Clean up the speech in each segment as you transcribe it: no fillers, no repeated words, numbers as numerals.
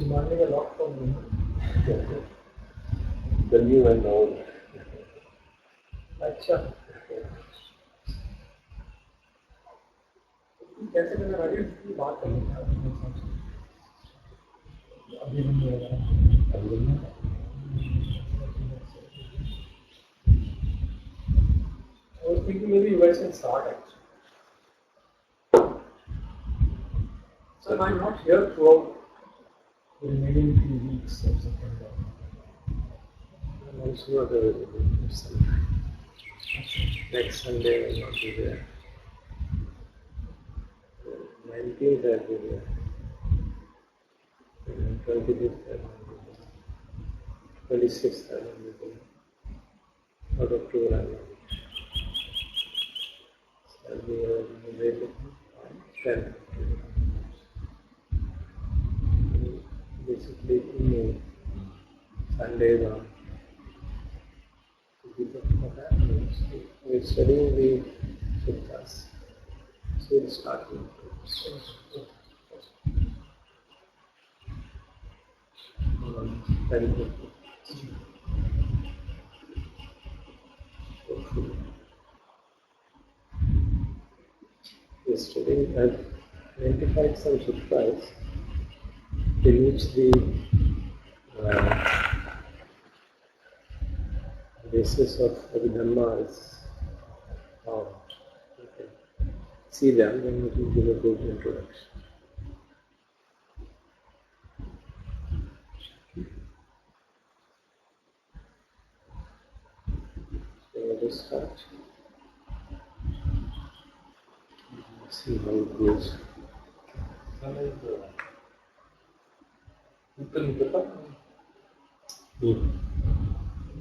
demanding a lot from me. The new and old. अच्छा कैसे करना राजेश की बात करनी है अभी नहीं होगा अभी नहीं I was thinking maybe you guys can start actually. So I'm not here throughout the remaining few weeks of September. I'm also not available this Sunday. Next Sunday I will not be there. 19th I will be there. 25th I will be there. 26th I will be there. Out of tour I will be there. I will be available on 10th. Basically in Sundays on. We're studying the suttas. So we'll start with yesterday I've identified some suttas in which the basis of Abhidhamma is found. Okay. See them, then we will give a good introduction. So let us start. See how it goes.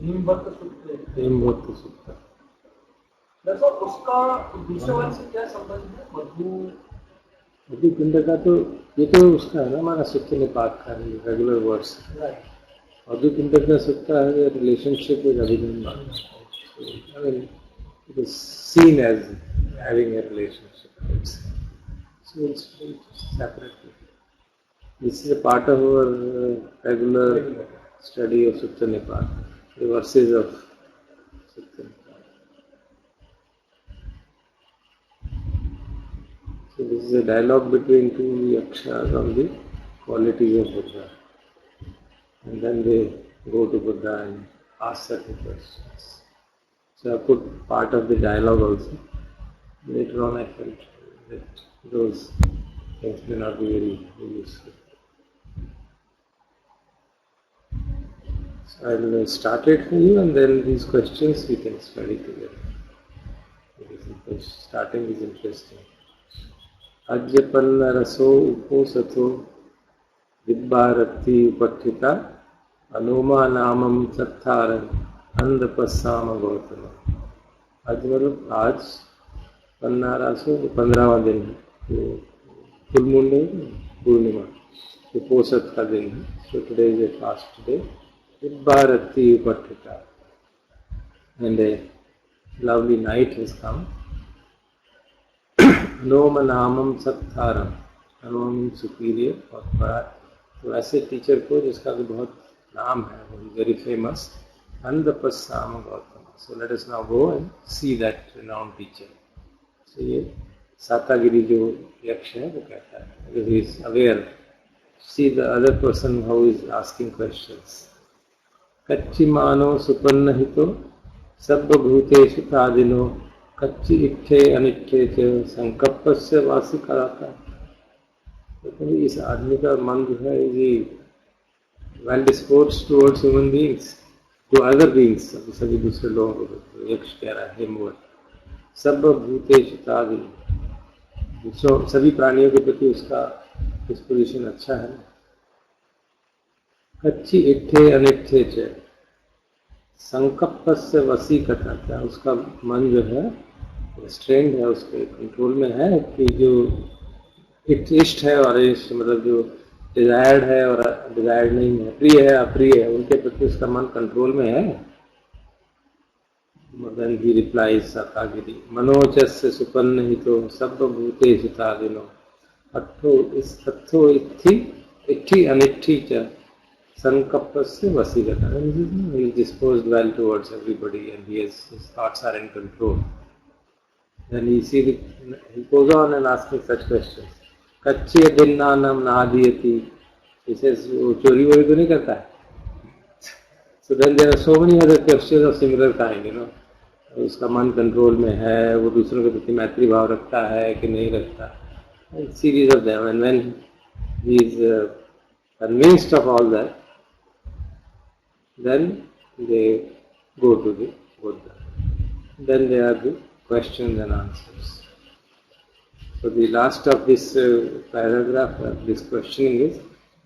नीमबद्ध सूत्र Nimbhata Sutta. दरअसल उसका दूसरे वाले से क्या संबंध है मधु मधु पिंड का तो ये तो उसका है ना हमारा सूत्र निपात का रेगुलर वर्ड्स राइट मधु पिंड का सूत्र है relationship with Abhidhamma. I mean, it is seen as having a relationship. So it's separately. This is a part of our regular study of Sutta Nipat, the verses of Sutta Nipat. So this is a dialogue between two yakshas on the qualities of Buddha. And then they go to Buddha and ask certain questions. So I put part of the dialogue also. Later on I felt that those things may not be very useful. So I will start it for you, and then these questions we can study together. Starting is interesting. Ajyapanna raso uposato Vibharati Upatthita Anuma Namam Sattharan Andapasama Gautama. आज मतलब आज पन्ना रासो 15वां दिन है, full moon day, पूर्णिमा, उपोषद का दिन है. So today is a fast day. Vibharati Upatthita, and a lovely night has come. Anoma Namam Sattharam, Anoma means superior और बड़ा. तो ऐसे टीचर को जिसका भी बहुत नाम है, वेरी फेमस, अंधपस्साम Gautam. So let us now go and see that renowned teacher. So ये सातागिरी जो यक्ष है वो कहता है, he is aware. See the other person how is asking questions. कच्चिमानो सुपन्नहितो सर्वभूतेषु तादिनो कच्चि इट्ठे अनिट्ठे च संकप्पस्य वासिकाता. तो इस आदमी का मन जो है ये well disposed towards human beings, to other beings, सभी दूसरे लोगों को. यक्ष कह रहा है हिमवत. सब भूतेषु तादिन, दूसरों सभी प्राणियों के प्रति उसका डिस्पोजिशन अच्छा है. कच्ची इट्ठे अनिट्ठे च संकप्पस्य वसीकता, क्या उसका मन जो है रिस्ट्रेन्ड है, उसके कंट्रोल में है कि जो इष्ट है और इष्ट मतलब जो डिजायर्ड है और डिजायर्ड नहीं है, प्रिय है अप्रिय है, उनके प्रति उसका मन कंट्रोल में है. Then he replies Satagiri, मनोचस्य सुपन्नहितो सर्वभूतेषु तादिनो अर्थो इट्ठी अनिट्ठी च संकप्पस्य वसीकता. He is disposed well towards everybody and his thoughts are in control. Then he goes on and asking such questions. कच्चे दिन्नानम नादियति, इसे चोरी वोरी तो नहीं करता है. So then there are so many other questions of similar kind, you know. उसका मन control में है, वो दूसरों के प्रति मैत्री भाव रखता है कि नहीं रखता. Series of them, and when he is convinced of all that, then they go to the Buddha. Then there are the questions and answers. So the last of this paragraph, this questioning is,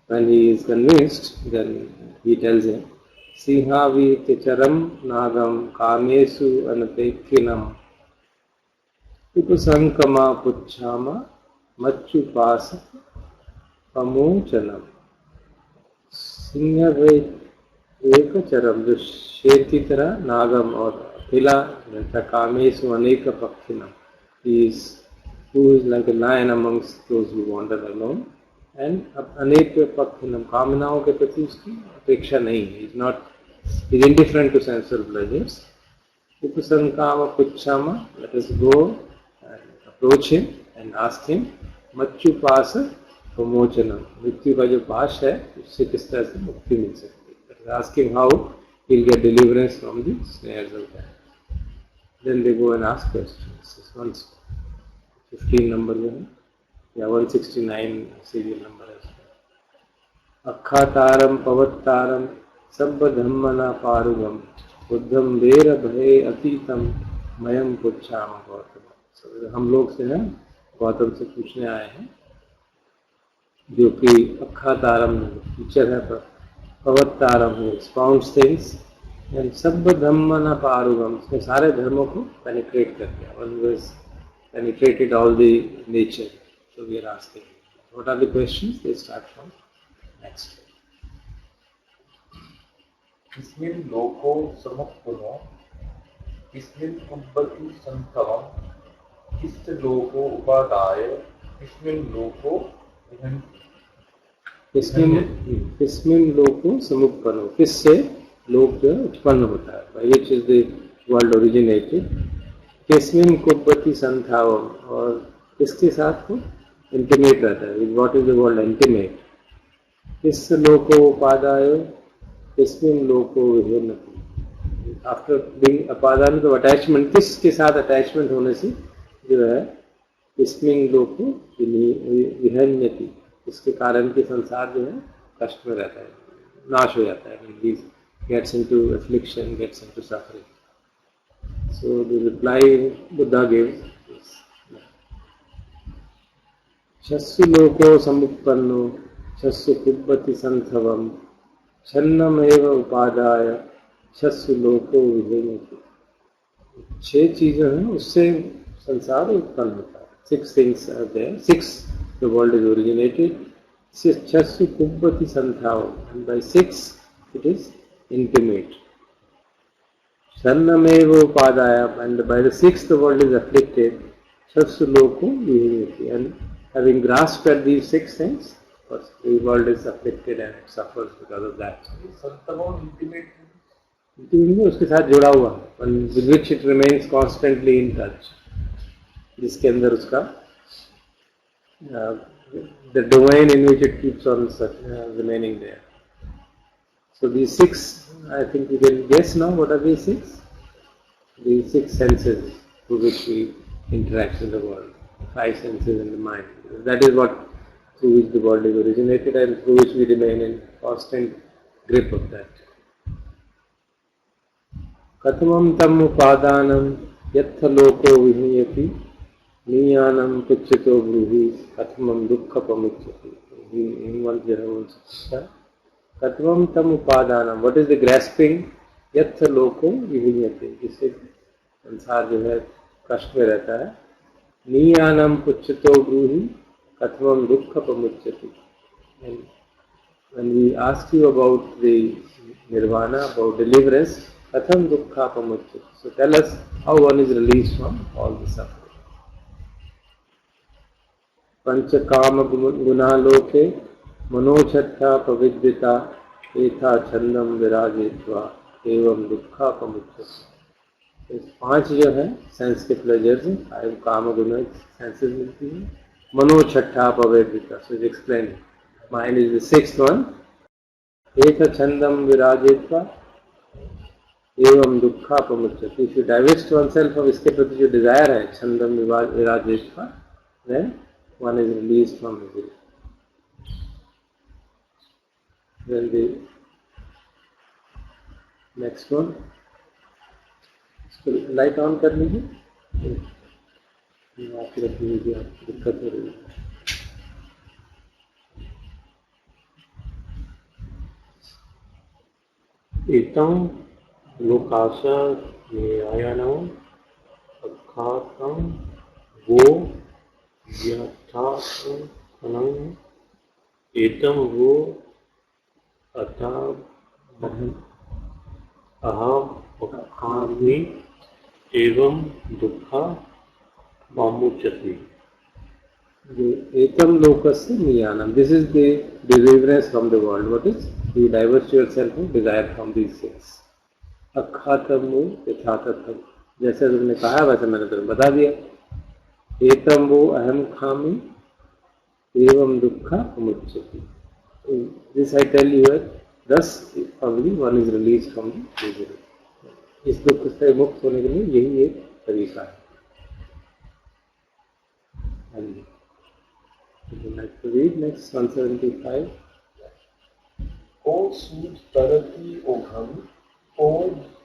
when he is convinced, then he tells him, Sinhaviticharam nagam kamesu anapekhinam upasankama puchchama machupasa pamochanam. Singh एक चरम, जो शेर की तरह, नागम और अकेला रहता, कामेशु अनेक पक्षिनम, who is like a lion amongst those who wander alone, and अनेक पक्षिनम, कामनाओं के प्रति उसकी अपेक्षा नहीं है. is not, is indifferent to sensual pleasures. उपसंकाम पुच्छामा, let us go and approach him and ask him, मच्चुपास प्रमोचनम, मृत्यु का जो पाश है उससे किस तरह से मुक्ति मिल सकती है. Ask him how he'll get deliverance from the snares of that. Then they go and ask questions. This one's 15 number जो है, या 169 सीरियल नंबर है. अखातारम पवत्तारम सब धम्मना पारुगम बुद्धम वेर भय अतीतम मयम पुच्छाम गौतम. हम लोग से है, गौतम से पूछने आए हैं, जो कि अखातारम टीचर है, पवत्तारम है, एक्सपाउंड्स थिंग्स, एंड सब धम्मना पारुगम, उसने सारे धर्मों को पेनिट्रेट कर दिया. Always penetrated all the nature. So we are asking, what are the questions? They start from next. Ismin loko samukpuno, ismin kubbati santhavam, ist loko upadaya, ismin loko इसमें लोको समुत्पन्नो, किससे लोक जो उत्पन्न होता है, by which is the world originated. किसमिन कुब्बती संथावम, और किसके साथ वो इंटीमेट रहता है, what is the world intimate. किस लोको उपादाय, किसमिन लोको विभिन्नति, आफ्टर बीइंग अपादान तो अटैचमेंट, किसके साथ अटैचमेंट होने से जो है इसमिन लोको विहन्यति, इसके कारण के संसार जो है कष्ट में रहता है, नाश हो जाता है, he gets into affliction, gets into suffering. So the reply Buddha gives is Shassu loko samuppanno Shassu kubbati santhavam Channameva upadaya Shassu loko vihenyati. 6 चीजें हैं उससे संसार उत्पन्न होता है. 6 things are there. 6 the world is originated. Shassu kubbati santhavam, and by 6 it is intimate. Sannameva upadaya, and by the 6th the world is afflicted. Shassu loko vihenyati, and having grasped at these 6 things, the world is afflicted and it suffers because of that. संतवान intimate उसके साथ जुड़ा हुआ, with which it remains constantly in touch, जिसके अंदर उसका the domain in which it keeps on remaining there. So these 6, I think you can guess now what are these 6? These 6 senses through which we interact with the world, 5 senses in the mind. That is what, through which the world is originated and through which we remain in constant grip of that. Katamam tam upadanam yatha loko vihniyati niyanam pucchito bruhi katamam dukkha pamuchyati. In one Jehova. Katamam tam upadanam, what is the grasping? Yatha loko vihniyati, जिससे संसार जो है कष्ट में रहता है. नियानम पुच्छतो ब्रूहि कथमम दुक्ख पमुच्यति. And when we ask you about the nirvana, about deliverance, katham dukkha pamuchyati. So tell us how one is released from all the suffering. Pancha kama gunaloke manochatta paviddita etha chandam virajetva evam dukkha pamuchyati. 5 जो है sense के pleasures हैं, 5 काम गुण senses मिलती हैं. मनो छठा पवेदिता, so is explain, mind is the 6th one. एक छंदम विराजित्वा एवं दुखा पमुच्यति. If you divest oneself of इसके प्रति जो डिजायर है, छंदम विराजित्वा, then one is released from misery. Then the next one, light on कर लीजिए, आप रख लीजिए, आपको दिक्कत हो रही है. एतं लोकाशा न्यायानम् अखातं वो यथार्थं खनं एतं वो अहम अखामि एवं दुःखा pamuchyati. The etam lokasya niyanam. This is the deliverance from the world. What is? You divert yourself from desire from these 6. Akhatam yathathatam. जैसे तुमने कहा वैसे मैंने तुम्हें बता दिया. एतम वो अहम खामी एवं दुखा pamuchyati. This I tell you, thus only one is released from the misery. इस दुख से मुक्त होने के लिए यही एक तरीका है. And would you like to read next 175? को सूद तरति ओघम को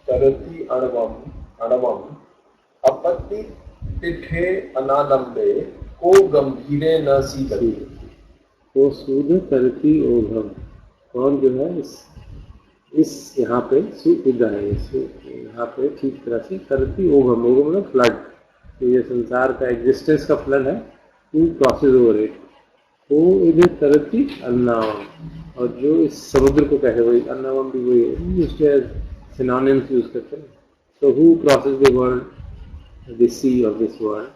तरति अणवम अपत्ति तिठे अनालंबे को गंभीरे न सीदति. को सूद तरति ओघम, कौन जो है इस यहाँ पे सुविधा है, यहाँ पे ठीक तरह से तरति ओघम, ओघम मतलब फ्लड, तो ये संसार का एग्जिस्टेंस का फ्लड है, टू क्रॉसेज ओवर इट. वो इधर तरती अन्नावम, और जो इस समुद्र को कहे वही अन्नावम भी वही है, इसके सिनोनिम्स यूज करते हैं. तो who crosses the world, the sea of this world.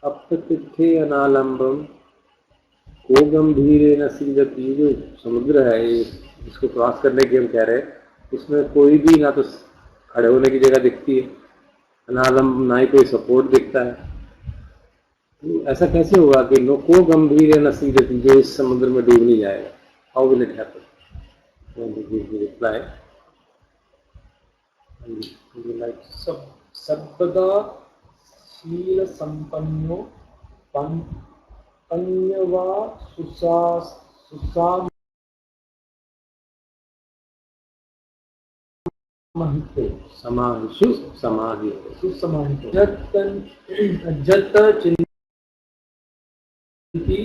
अपतिथे अनालंबम को गंभीरे न सीदति. जो समुद्र है इसको क्रॉस करने की हम कह रहे हैं, उसमें कोई भी ना तो खड़े होने की जगह दिखती है, अनालंब ना ही कोई सपोर्ट दिखता है. ऐसा कैसे होगा कि नो को गंभीर है नसीबती, जो इस समुद्र में डूब नहीं जाएगा? How will it happen? Reply Would you like सर्वदा शील संपन्नो पन्यवा सुसामहितो समाहिषु समाहितो सुसमाहितो जत चिंती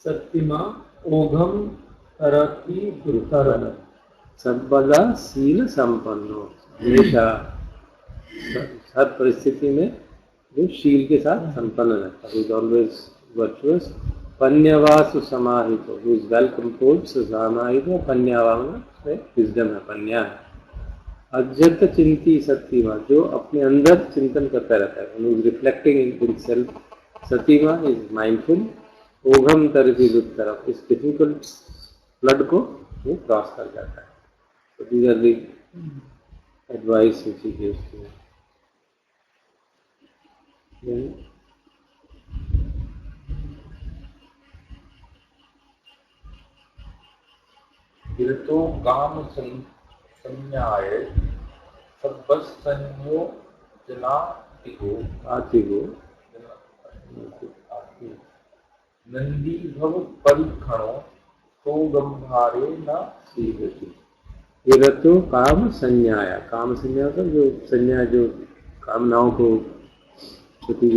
सत्तिमा ओघम तरति गुरुतरन सर्वदा शील संपन्नो, हमेशा हर परिस्थिति में जो शील के साथ संपन्न रहता है, ऑलवेज वर्चुअस। पन्यवासु समाहितो, हु इज वेल कंपोज्ड, समाहितो, पन्यवाना में विजडम है, पन्या है। अजत चिंती सतीमा, जो अपने अंदर चिंतन करता रहता है, who is reflecting in himself. सतीमा इज माइंडफुल। ओघम तरति उत्तरम, इस डिफिकल्ट फ्लड को वो क्रॉस कर जाता है। So these are the advice which he gives to him. Then गिरतो काम संज्ञाय सब्बस्तन्यो जनातिगो आतिगो नंदी भव परिखणो तो गंभारे न सीवति। विरतो काम संज्ञाया, काम संज्ञा का जो संज्ञा, जो कामनाओं को छुपी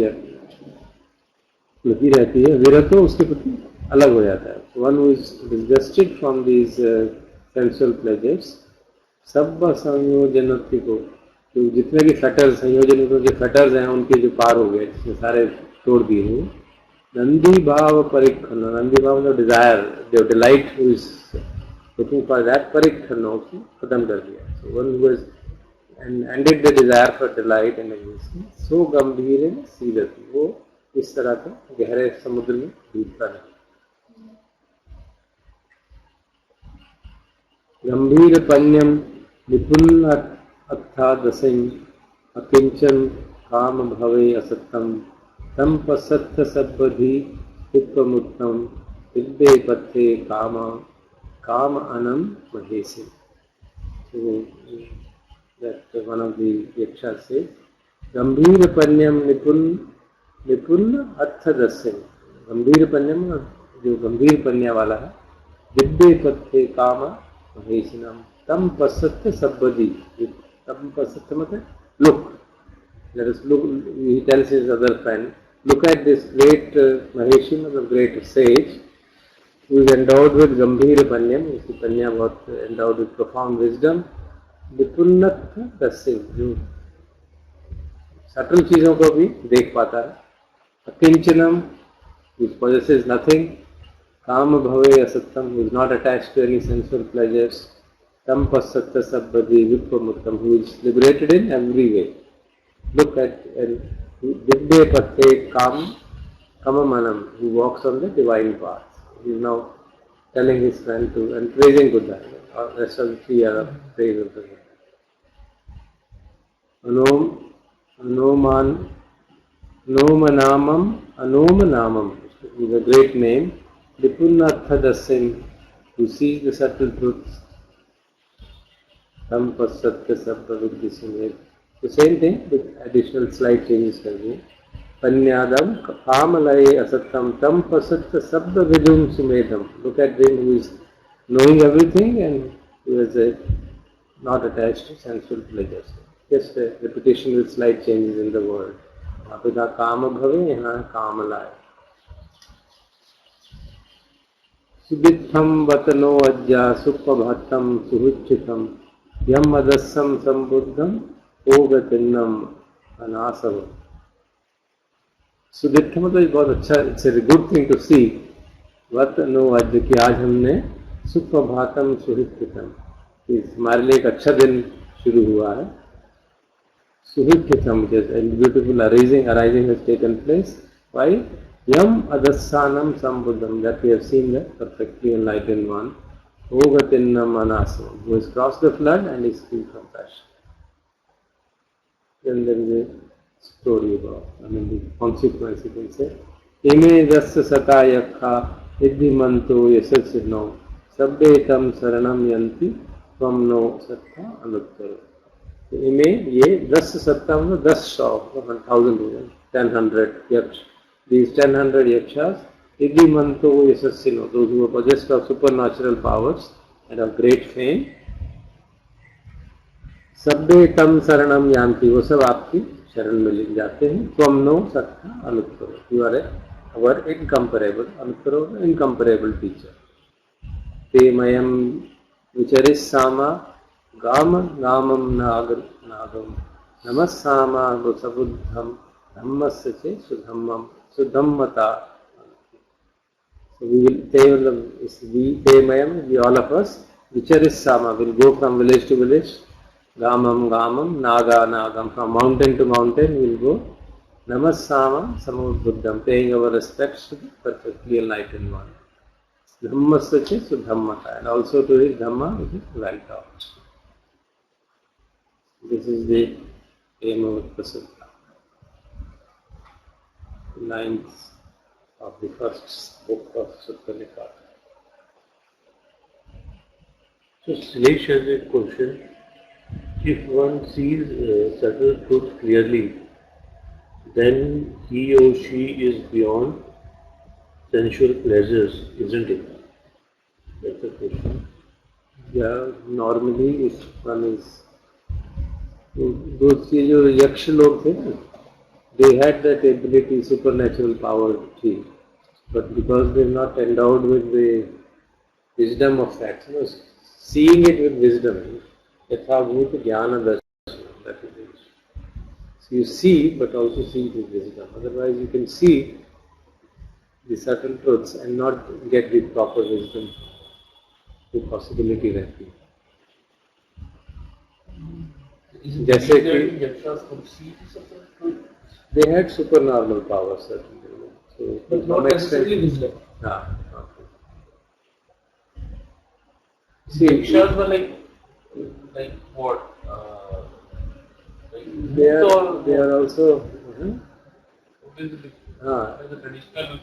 लगी रहती है, विरतो उसके प्रति अलग हो जाता है। One who is disgusted from these sensual pleasures, सब संयोजनति को, तो जितने भी फैटर्स, संयोजन के फैटर्स हैं उनके जो पार हो गए, जिसमें सारे तोड़ दिए हैं। नंदी भाव परिखन, नंदी भाव मतलब डिजायर, जो delight who is looking for that परिखन उसको खत्म कर दिया। So one who has ended the desire for delight and existence, so गंभीर सीदति, वो इस तरह का गहरे समुद्र में डूबता है। गंभीर पन्यम निपुण अत्थादसिं अकिंचन काम भवे असत्यम तम पसत्थ सब्बधि उत्तमुत्तम विद्ये पथे काम anam mahesi. So that one of the yakshas says, Gambhir panyam nipun athadasyam. गंभीर पन्यम, जो गंभीर पन्या वाला है, दिव्य पथे काम महेशिनम तम पसत्य सब्बदी। तम पसत्य मतलब look. Let us look. He tells his other friend, look at this great Maheshi, the great sage, who is endowed with गंभीर पन्यम, उसकी पन्या बहुत endowed with profound wisdom, निपुणत्व दस्यम, जो सटल चीजों को भी देख पाता है, अकिंचनम, which possesses nothing, काम भवे असत्यम, who is not attached to any sensual pleasures, tam pasatya sabbadi vipamuttam, who is liberated in every way. Look at Vidya Pathe Kamamanam, who walks on the divine path. He is now telling his friend to, and praising Buddha. The rest of the three are praise of the Buddha. Anomanamam is a great name. Nipunnathadasim, who sees the subtle truths. Tam pasatya sabba viddhisameh. The same thing with additional slight changes कर दिए। पन्यादम कामलये असत्यम तम pasatya sabba vidum sumedam. Look at him who is knowing everything and who is not attached to sensual pleasures. Just a repetition with slight changes in the word. यहाँ पे था काम भवे, यहाँ कामलाय। सुदित्थम वतनो अज्जा सुप्रभातम सुहुच्चितम यम अदस्सम संबुद्धम ओगतिन्नम अनासव। सुदित्थ मतलब बहुत अच्छा, it's a good thing to see. वतनो अज्जा, कि आज हमने सुप्रभातम सुहुच्चितम, हमारे लिए एक अच्छा दिन शुरू हुआ है। Suhikitam, just a beautiful arising has taken place. Why? Yam adassanam sambuddham, that we have seen the perfectly enlightened one. Ogatinnam anasam, who has crossed the flood and is free from passion. Then there is a story about, the consequence you can say. Ime dasya satayakha idhimanto yasasino sabbetam saranam yanti tvam no sattha anuttara. इनमें ये 10 सत्ता में 10 100 1000 हो गए 1000 यक्ष. These 1000 yakshas, every month to yasasino, those who are possessed of supernatural powers and of great fame, सबे तम शरणम यान्ति, वो सब आपकी शरण में लिख जाते हैं. त्वम नो सत्ता अनुत्तरो, यू आर अवर इनकम्परेबल अनुत्तरो, इनकम्परेबल टीचर. ते मयम विचरिस्सामा गाम गामम नागम नमस्सामा सबुद्धम धम्मस्य चे सुधम्मम सुधम्मता. So we will, they mayam, we all of us, vicharisama, will go from village to village, gamam gamam, naga nagam, from mountain to mountain we will go, namassama samudbuddham, paying our respects to the perfectly enlightened one. Dhammasya sudhammata, and also to his dhamma, which is well taught. This is the aim of the sutta. Lines of the first book of Sutta Nikaya. So Shailesh has a question. If one sees subtle truth clearly, then he or she is beyond sensual pleasures, isn't it? That's the question. Yeah, normally if one is, those ये जो यक्ष लोग थे ना, they had that ability, supernatural power too, but because they are not endowed with the wisdom of that, seeing it with wisdom, yathabhuta jnana darsana, that is it. So you see, but also see it with wisdom. Otherwise, you can see the subtle truths and not get the proper wisdom. The possibility रहती है. जैसे कि yakshas could see the subtle truth? they had supernormal powers certainly. So But not necessarily wisdom. Ah, okay. See, Yakshas were like what? they are also. What is the traditional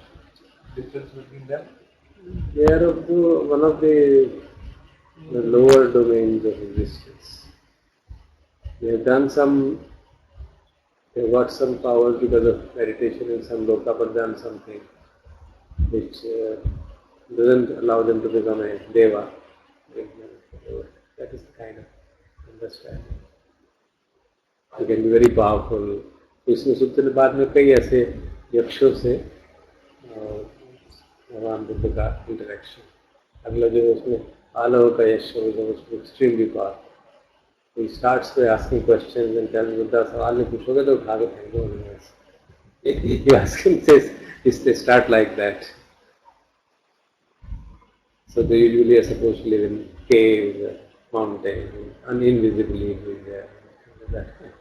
difference between them? They are of one of the lower domains of existence. They have got some powers because of meditation in some loka, but done something which doesn't allow them to become a deva. That is the kind of understanding. They can be very powerful. इसमें सूत्र बाद में कई ऐसे यक्षों से भगवान बुद्ध का interaction. अगला जो उसमें आलव का यक्ष होगा उसमें extremely powerful. He starts by asking questions and tells Buddha, सवाल नहीं पूछोगे तो उठा के फेंक दो. If you ask him, they start like that. So they usually are supposed to live in caves, mountains, and invisibly live there. That kind.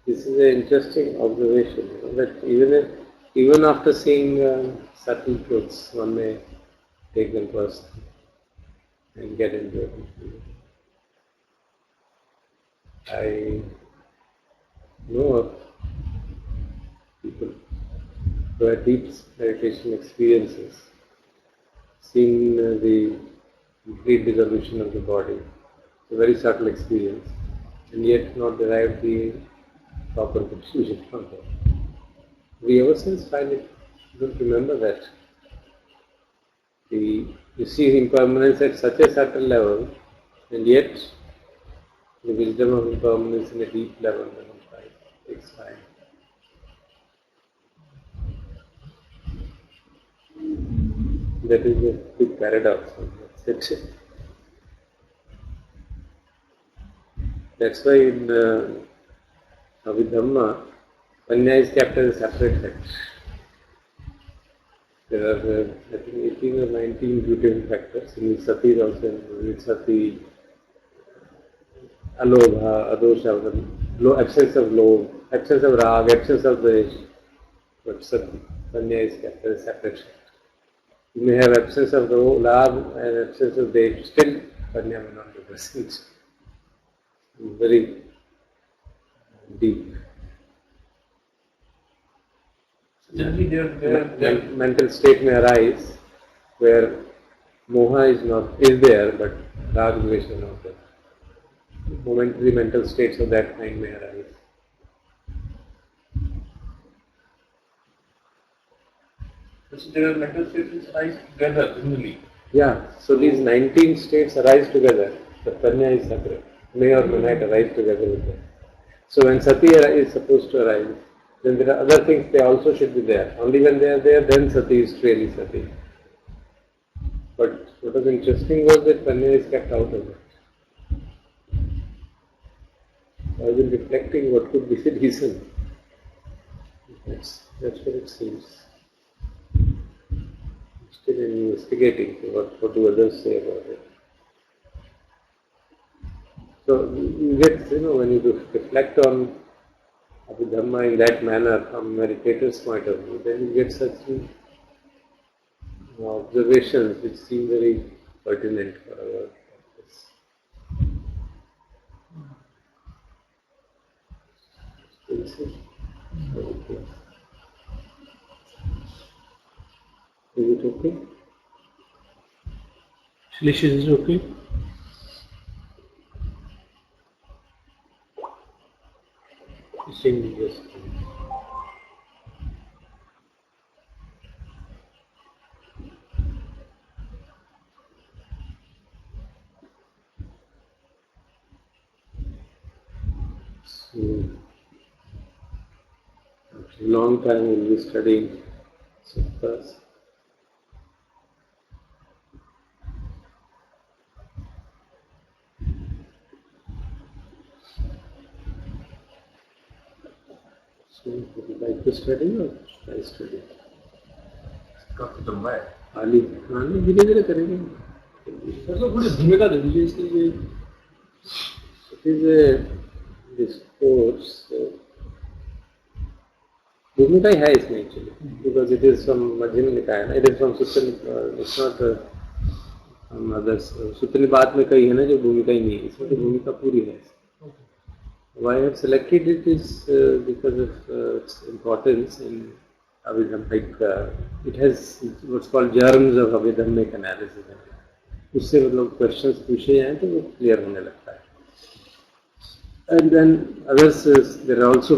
This is an interesting observation, that even after seeing subtle truths, one may take them personally and get into it. I know of people who had deep meditation experiences, seeing the complete dissolution of the body. It's a very subtle experience, and yet not derived the proper conclusion from that. We ourselves find it, don't remember that. You see impermanence at such a subtle level, and yet the wisdom of impermanence in a deep level takes time. That is a big paradox. That's it. That's why in Abhidhamma, Panya is kept as a separate text. There are, I think, 18 or 19 beautiful factors. In Sati is also included. Sati, alobha, adosha, absence of love, absence of rag, absence of dvesh. But Sati, Panya is kept as a separate text. You may have absence of love and absence of dvesh, still Panya may not be present. Very deep. Generally, their Mental state may arise where Moha is there, but Rag Dvesh are not there. Momentary mental states of that kind may arise. So there are mental states arise together generally. Yeah, so these 19 states arise together. The Prajna is separate. May or may not arise together with them. So when Sati is supposed to arise, then there are other things, they also should be there. Only when they are there, then Sati is really Sati. But what was interesting was that Prajna is kept out of it. I was reflecting what could be the reason. That's what it seems. Still investigating what do others say about it. So you get, when you reflect on Abhidhamma in that manner from meditator's point of view, then you get such observations which seem very pertinent for our practice. Okay. Is it okay? Shalish, is it okay? Sing just. So, after a long time we'll be studying suttas. So, would you like to study or should I study? काफी लंबा है. खाली धीरे धीरे करेंगे. Sir तो थोड़ी भूमिका दे दीजिए इसके लिए. It is a discourse. Bhumika hai isme actually, because it is from Madhyama Nikaya. It is from Sutta. It's not from others. Sutta Nipat में कही है ना जो भूमिका ही नहीं है. इसमें तो भूमिका पूरी है. Why I have selected it is because of its importance in Abhidhammic. It has what's called germs of Abhidhammic analysis. उससे मतलब questions पूछे जाएं तो वो clear होने लगता है. And then others, there are also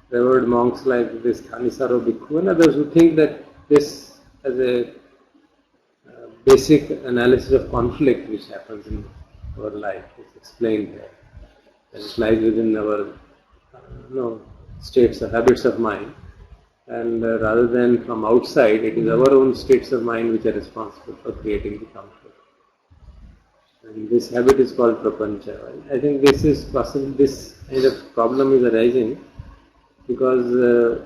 revered monks like this Thanisaro Bhikkhu and others who think that this as a basic analysis of conflict which happens in our life is explained there. And it lies within our states or habits of mind. And rather than from outside, it is our own states of mind which are responsible for creating the conflict. And this habit is called prapancha. I think this is possible. This kind of problem is arising because the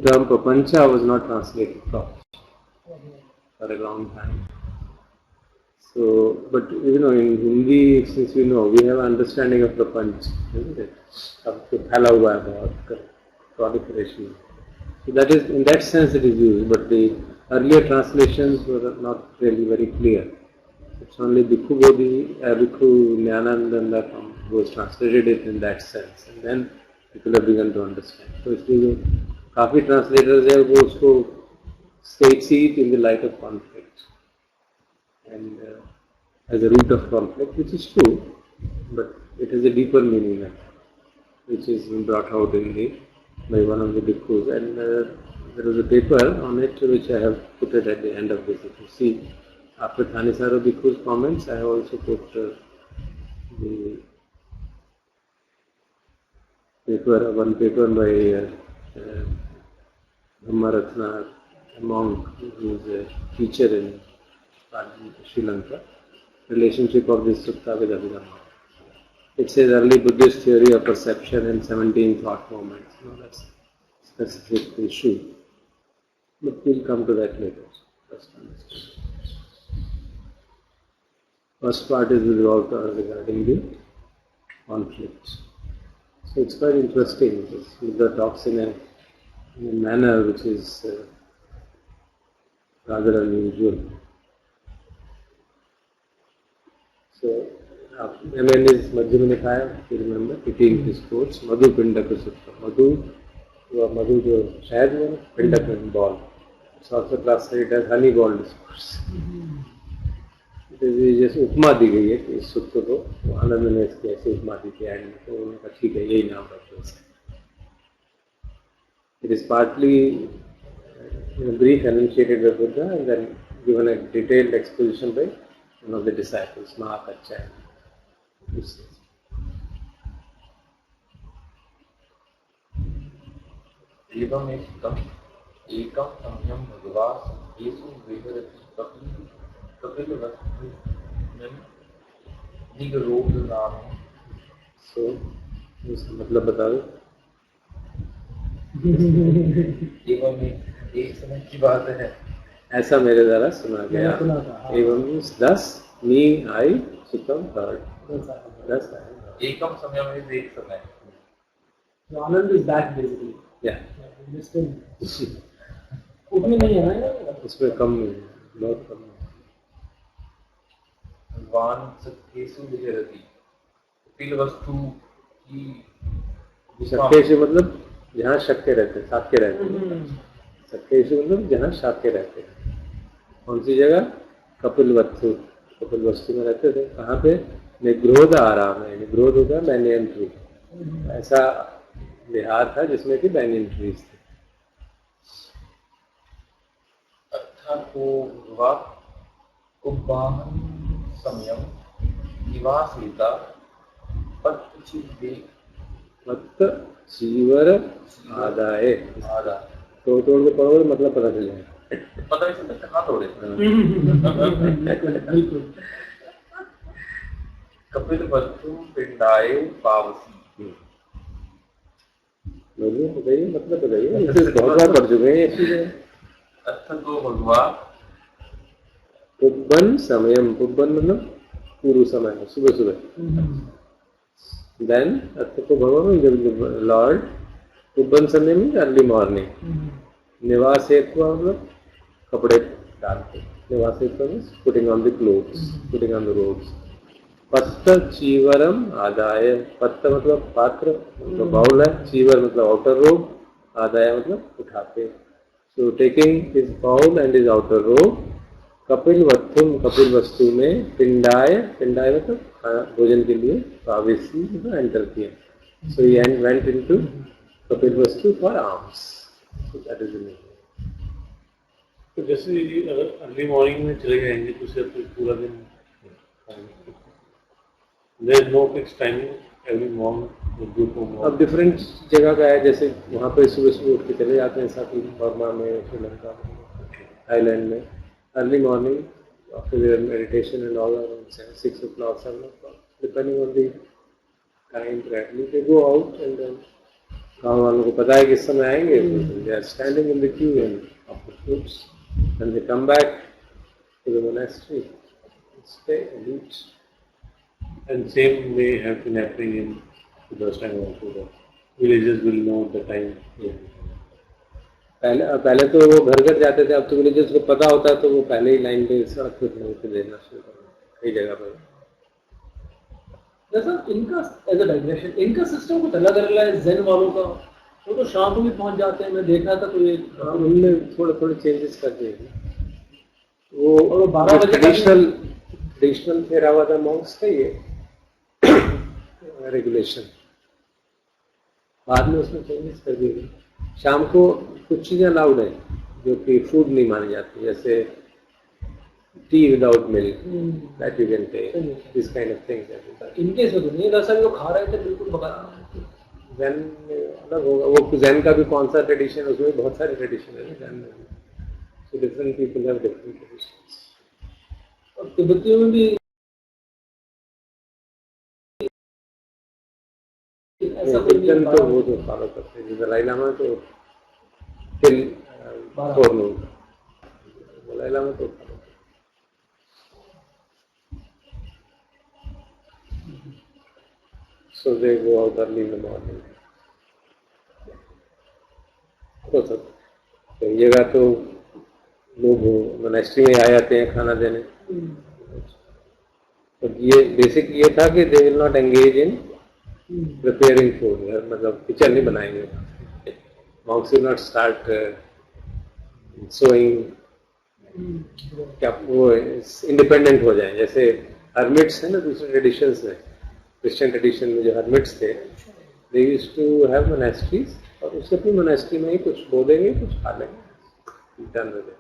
term prapancha was not translated properly for a long time. So, but in Hindi, since we know, we have an understanding of prapancha, isn't it? Proliferation. So that is, in that sense, it is used. But the earlier translations were not really very clear. It's only Bhikkhu Bodhi, Bhikkhu Jnanananda who has translated it in that sense, and then people have begun to understand. So इसलिए जो काफी translators हैं वो उसको see it in the light of conflict and as a root of conflict, which is true, but it has a deeper meaning, which is brought out by one of the bhikkhus, and there was a paper on it which I have put it at the end of this. If you see, after Thanisaro Bhikkhu's comments, I have also put the paper, one paper by Dhammaratna, a monk who is a teacher in Sri Lanka, relationship of this sutta with Abhidhamma. It says early Buddhist theory of perception and 17 thought moments. That's a specific issue. But we'll come to that later. First part is regarding the conflict. So it's quite interesting. Buddha talks in a manner which is rather unusual. So, MN is Madhyama Nikaya, if you remember, 18th discourse, Madhu Pindaka Sutta. Madhu जो शहद में पिंडक में ball also classified as honey ball discourse. जैसे उपमा दी गई है कि इस सूत्र को आनंद ने इसकी ऐसी उपमा दी थी एंड तो उन्होंने कहा ठीक है यही नाम रखो इसका. It is partly in a brief enunciated by Buddha and then given a detailed exposition by one of the disciples, Mahakacchaya. एवं एकम संयम भगवान येषु विहरति कपिलवस्तु निगरोध नाम. So, इसका मतलब बता दो. एवं एक समय की बात है. ऐसा मेरे द्वारा सुना गया. एवं 10 मी आई सुतम heard. 10 आए. एकम समय में एक समय. So Anand is back basically. Yeah. उतनी नहीं है ना. उसमें कम बहुत कम है. भगवान सत्येषु विहरति कपिलवस्तु की शक्येषु मतलब जहाँ शक्य रहते हैं, शाक्य रहते हैं. शक्येषु मतलब जहाँ शाक्य रहते हैं. कौन सी जगह? कपिलवस्तु. कपिलवस्तु में रहते थे. कहाँ पे? निग्रोध आराम है. निग्रोध होगा बैंनियन ट्री. ऐसा विहार था जिसमें कि बैंनियन ट्रीज थे. समयम निवासिता मत चीवर आदाय. तोड़ तोड़ के पढ़ो मतलब पता चल जाएगा. पता नहीं चलता कहाँ तोड़े. कपिलवस्तु पिंडाए पावसी. बताइए मतलब बताइए. बहुत बार पढ़ चुके हैं ये चीजें. अर्थ तो भगवान पुब्बन समयम. पुब्बन मतलब पूर्व समय, सुबह सुबह. देन अर्थ को भगवान जब लॉर्ड. पुब्बन समय में अर्ली मॉर्निंग. निवास हेतु मतलब कपड़े डालते. निवास हेतु putting on the clothes, putting on the robes. पत्त चीवरम आदाय. पत्त मतलब पात्र मतलब बाउल है. चीवर मतलब आउटर रोब. आदाय मतलब उठाते. So taking his bowl and his outer robe. Kapil वस्तु में पिंडाय. पिंडाय मतलब भोजन के लिए प्रावेशी मतलब एंटर किया. सो ही वेंट इनटू कपिल वस्तु for arms. So that is the. तो जैसे अगर अर्ली मॉर्निंग में चले जाएंगे तो सिर्फ पूरा दिन. There is no fixed timing. Every morning. अब डिफरेंट जगह का है. जैसे वहाँ पर सुबह सुबह उठ के चले जाते हैं. साथ ही बर्मा में, श्रीलंका में, थाईलैंड में. Early morning after their meditation and all around 6 o'clock, 7 o'clock, depending on the time. Gradually they go out and then गाँव वालों को पता है कि इस समय आएंगे. They are standing in the queue and of the foods and they come back to the monastery. Stay and eat. And same may have been happening in Buddha's time also. The villagers will know the time. पहले तो वो घर घर जाते थे. अब तो villagers को पता होता है तो वो पहले ही लाइन पे सड़क पे देना शुरू कर कई जगह पर. जैसा इनका एज अ डाइग्रेशन, इनका सिस्टम कुछ अलग अलग है ज़ेन वालों का. वो तो शाम को भी पहुंच जाते हैं. मैं देख रहा था तो ये उनने थोड़े चेंजेस कर दिए. वो 12 बजे ट्रेडिशनल थेरावादा मॉन्क्स का ये रेगुलेशन. बाद में उसमें चेंजेस कर दिए. शाम को कुछ चीजें अलाउड है जो कि फूड नहीं मानी जाती. जैसे tea without milk that you can take. This kind of things. इनके से तो नहीं. दरअसल जो खा रहे थे बिल्कुल बगैर. ज़ेन अलग होगा. वो ज़ेन का भी कौन सा ट्रेडिशन है. उसमें बहुत सारे ट्रेडिशन है ज़ेन में. So different people have different traditions. और तिब्बतियों में भी ऐसा कोई नहीं. तो वो तो फॉलो करते हैं. दलाई लामा तो टिल 4 noon. दलाई लामा तो फॉलो करते. So they go out early in the morning. तो सब कई जगह तो लोग मोनेस्ट्री में आ जाते हैं खाना देने. तो ये बेसिक ये था कि they will not engage in preparing food. मतलब किचन नहीं बनाएंगे. Monks will not start sowing, क्या वो इंडिपेंडेंट हो जाए। जैसे हर्मिट्स है ना दूसरे ट्रेडिशंस में, क्रिश्चियन ट्रेडिशन में जो हर्मिट्स थे, they used to have monasteries, और उससे अपनी मोनास्ट्री में ही कुछ बोलेंगे, कुछ खा लेंगे, done with it,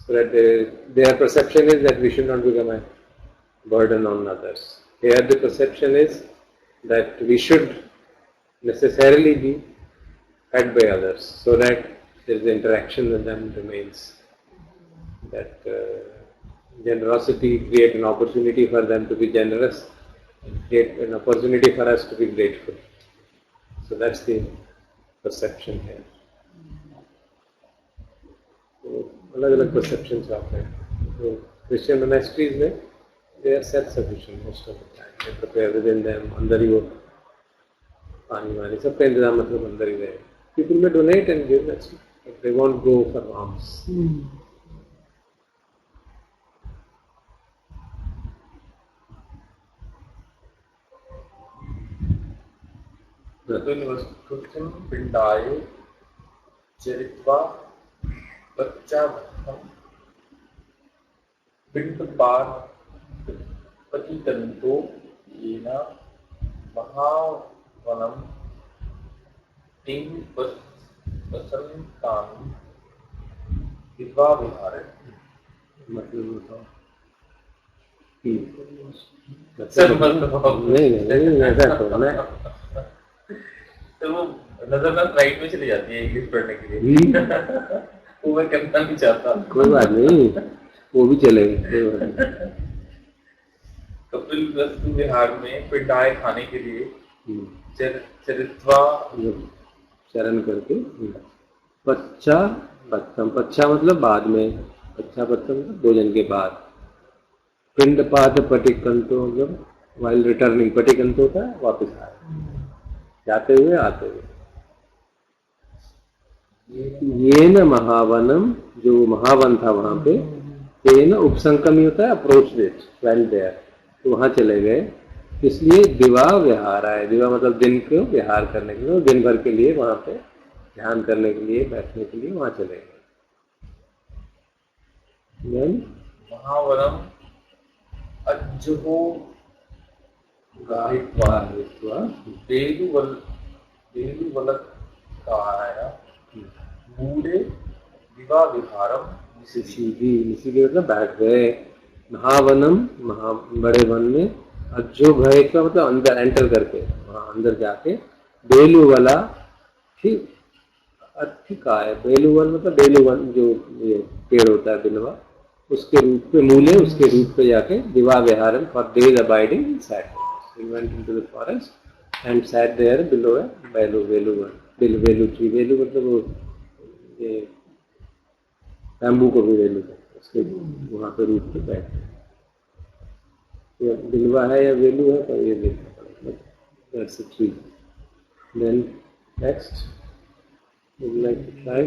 so that their perception is that we should not become a burden on others. Here the perception is that we should necessarily be fed by others, so that there is interaction with them remains. That generosity create an opportunity for them to be generous, create an opportunity for us to be grateful. So that's the perception here. So अलग-अलग perceptions आते हैं. So Christian monasteries में they are self-sufficient most of the time. They prepare within them, अंदर ही वो पानी वानी सबका इंतजाम मतलब अंदर ही रहे. People may donate and give, that's it, but they won't go for alms. वस्तुतः पिंडाय चरित्वा बच्चावत्थम पिंडपात पतितंतो येन महावनम तीन वसंतानि विद्वा विहारे. मतलब बताओ कि मतलब नहीं ऐसा तो मैं तो वो नजर राइट में चली जाती है इंग्लिश पढ़ने के लिए. वो मैं करना नहीं चाहता. कोई बात नहीं, वो भी चलेगा, कोई बात नहीं. कपिल वस्तु विहार में पिंडाय खाने के लिए चरित्वा चरण करके पच्चा पत्तम, पच्चा मतलब बाद में, पच्चा पत्तम मतलब भोजन के बाद. पिंडपात पटिकंतो मतलब वाइल रिटर्निंग, पटिकंतो होता है वापस आए, जाते हुए आते हुए. ये न महावनम, जो महावन था वहां पे, ये न उपसंकमी होता है अप्रोच डेट, वेल देयर, तो वहां चले गए. इसलिए दिवा विहार आए. दिवा मतलब दिन को विहार करने के लिए, दिन भर के लिए वहां पे ध्यान करने के लिए, बैठने के लिए वहां चले गए. महावनम अज्जो गाहित्वा बेलुवलकाय मूढ़े दिवा विहारम इसीलिए मतलब बैठ गए. महावनम, बड़े वन में, अज्जो भय का मतलब अंदर एंटर करके, वहां अंदर जाके, बेलुवला अधिकाय, बेलुवन मतलब बेलुवन जो ये पेड़ होता है बिलवा, उसके रूप पे मूले, उसके रूप पे जाके दिवा विहारम for days abiding in that. He went into the forest and sat there below a बेलू ट्री. बेलू मतलब वो ये बैम्बू को भी बेलू है, उसके वहाँ पे रूप पे बैठे. ये बिलवा है या वेलू है, पर ये देखना पड़ेगा. That's a tree. Then next, would you like to try?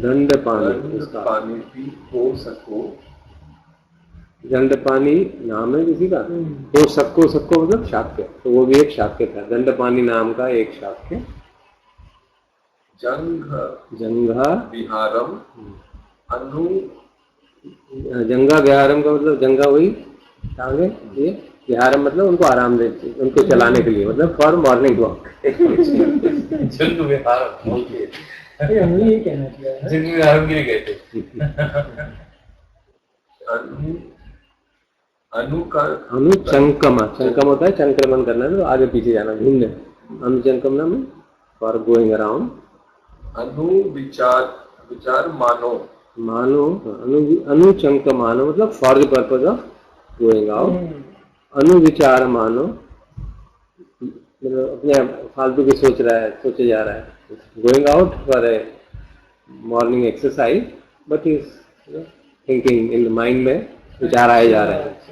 दंड पानी, उसका पानी भी हो सको. दंड पानी नाम है किसी का, तो सबको मतलब शाक्य, तो वो भी एक शाक्य था. दंड पानी नाम का एक शाक्य. जंघा विहारम अनु, जंगा विहारम का मतलब जंगा वही टांगे, ये विहारम मतलब उनको आराम देते, उनको चलाने के लिए, मतलब फॉर मॉर्निंग वॉक. जंग विहारम. ओके, हम ये कहना चाहिए जंग विहारम के लिए गए थे. अनुचंकमा, चंकम होता है संक्रमण करना, तो आगे पीछे जाना, घूमने. अनुचंकम नाम फॉर गोइंग अराउंड. अनु विचार मानो अनुचंक मानो मतलब for the purpose of going out. अनुविचार मानो मतलब अपने फालतू की सोचे जा रहा है. Going out for a morning exercise, but is thinking in the mind में विचार आए जा रहे हैं.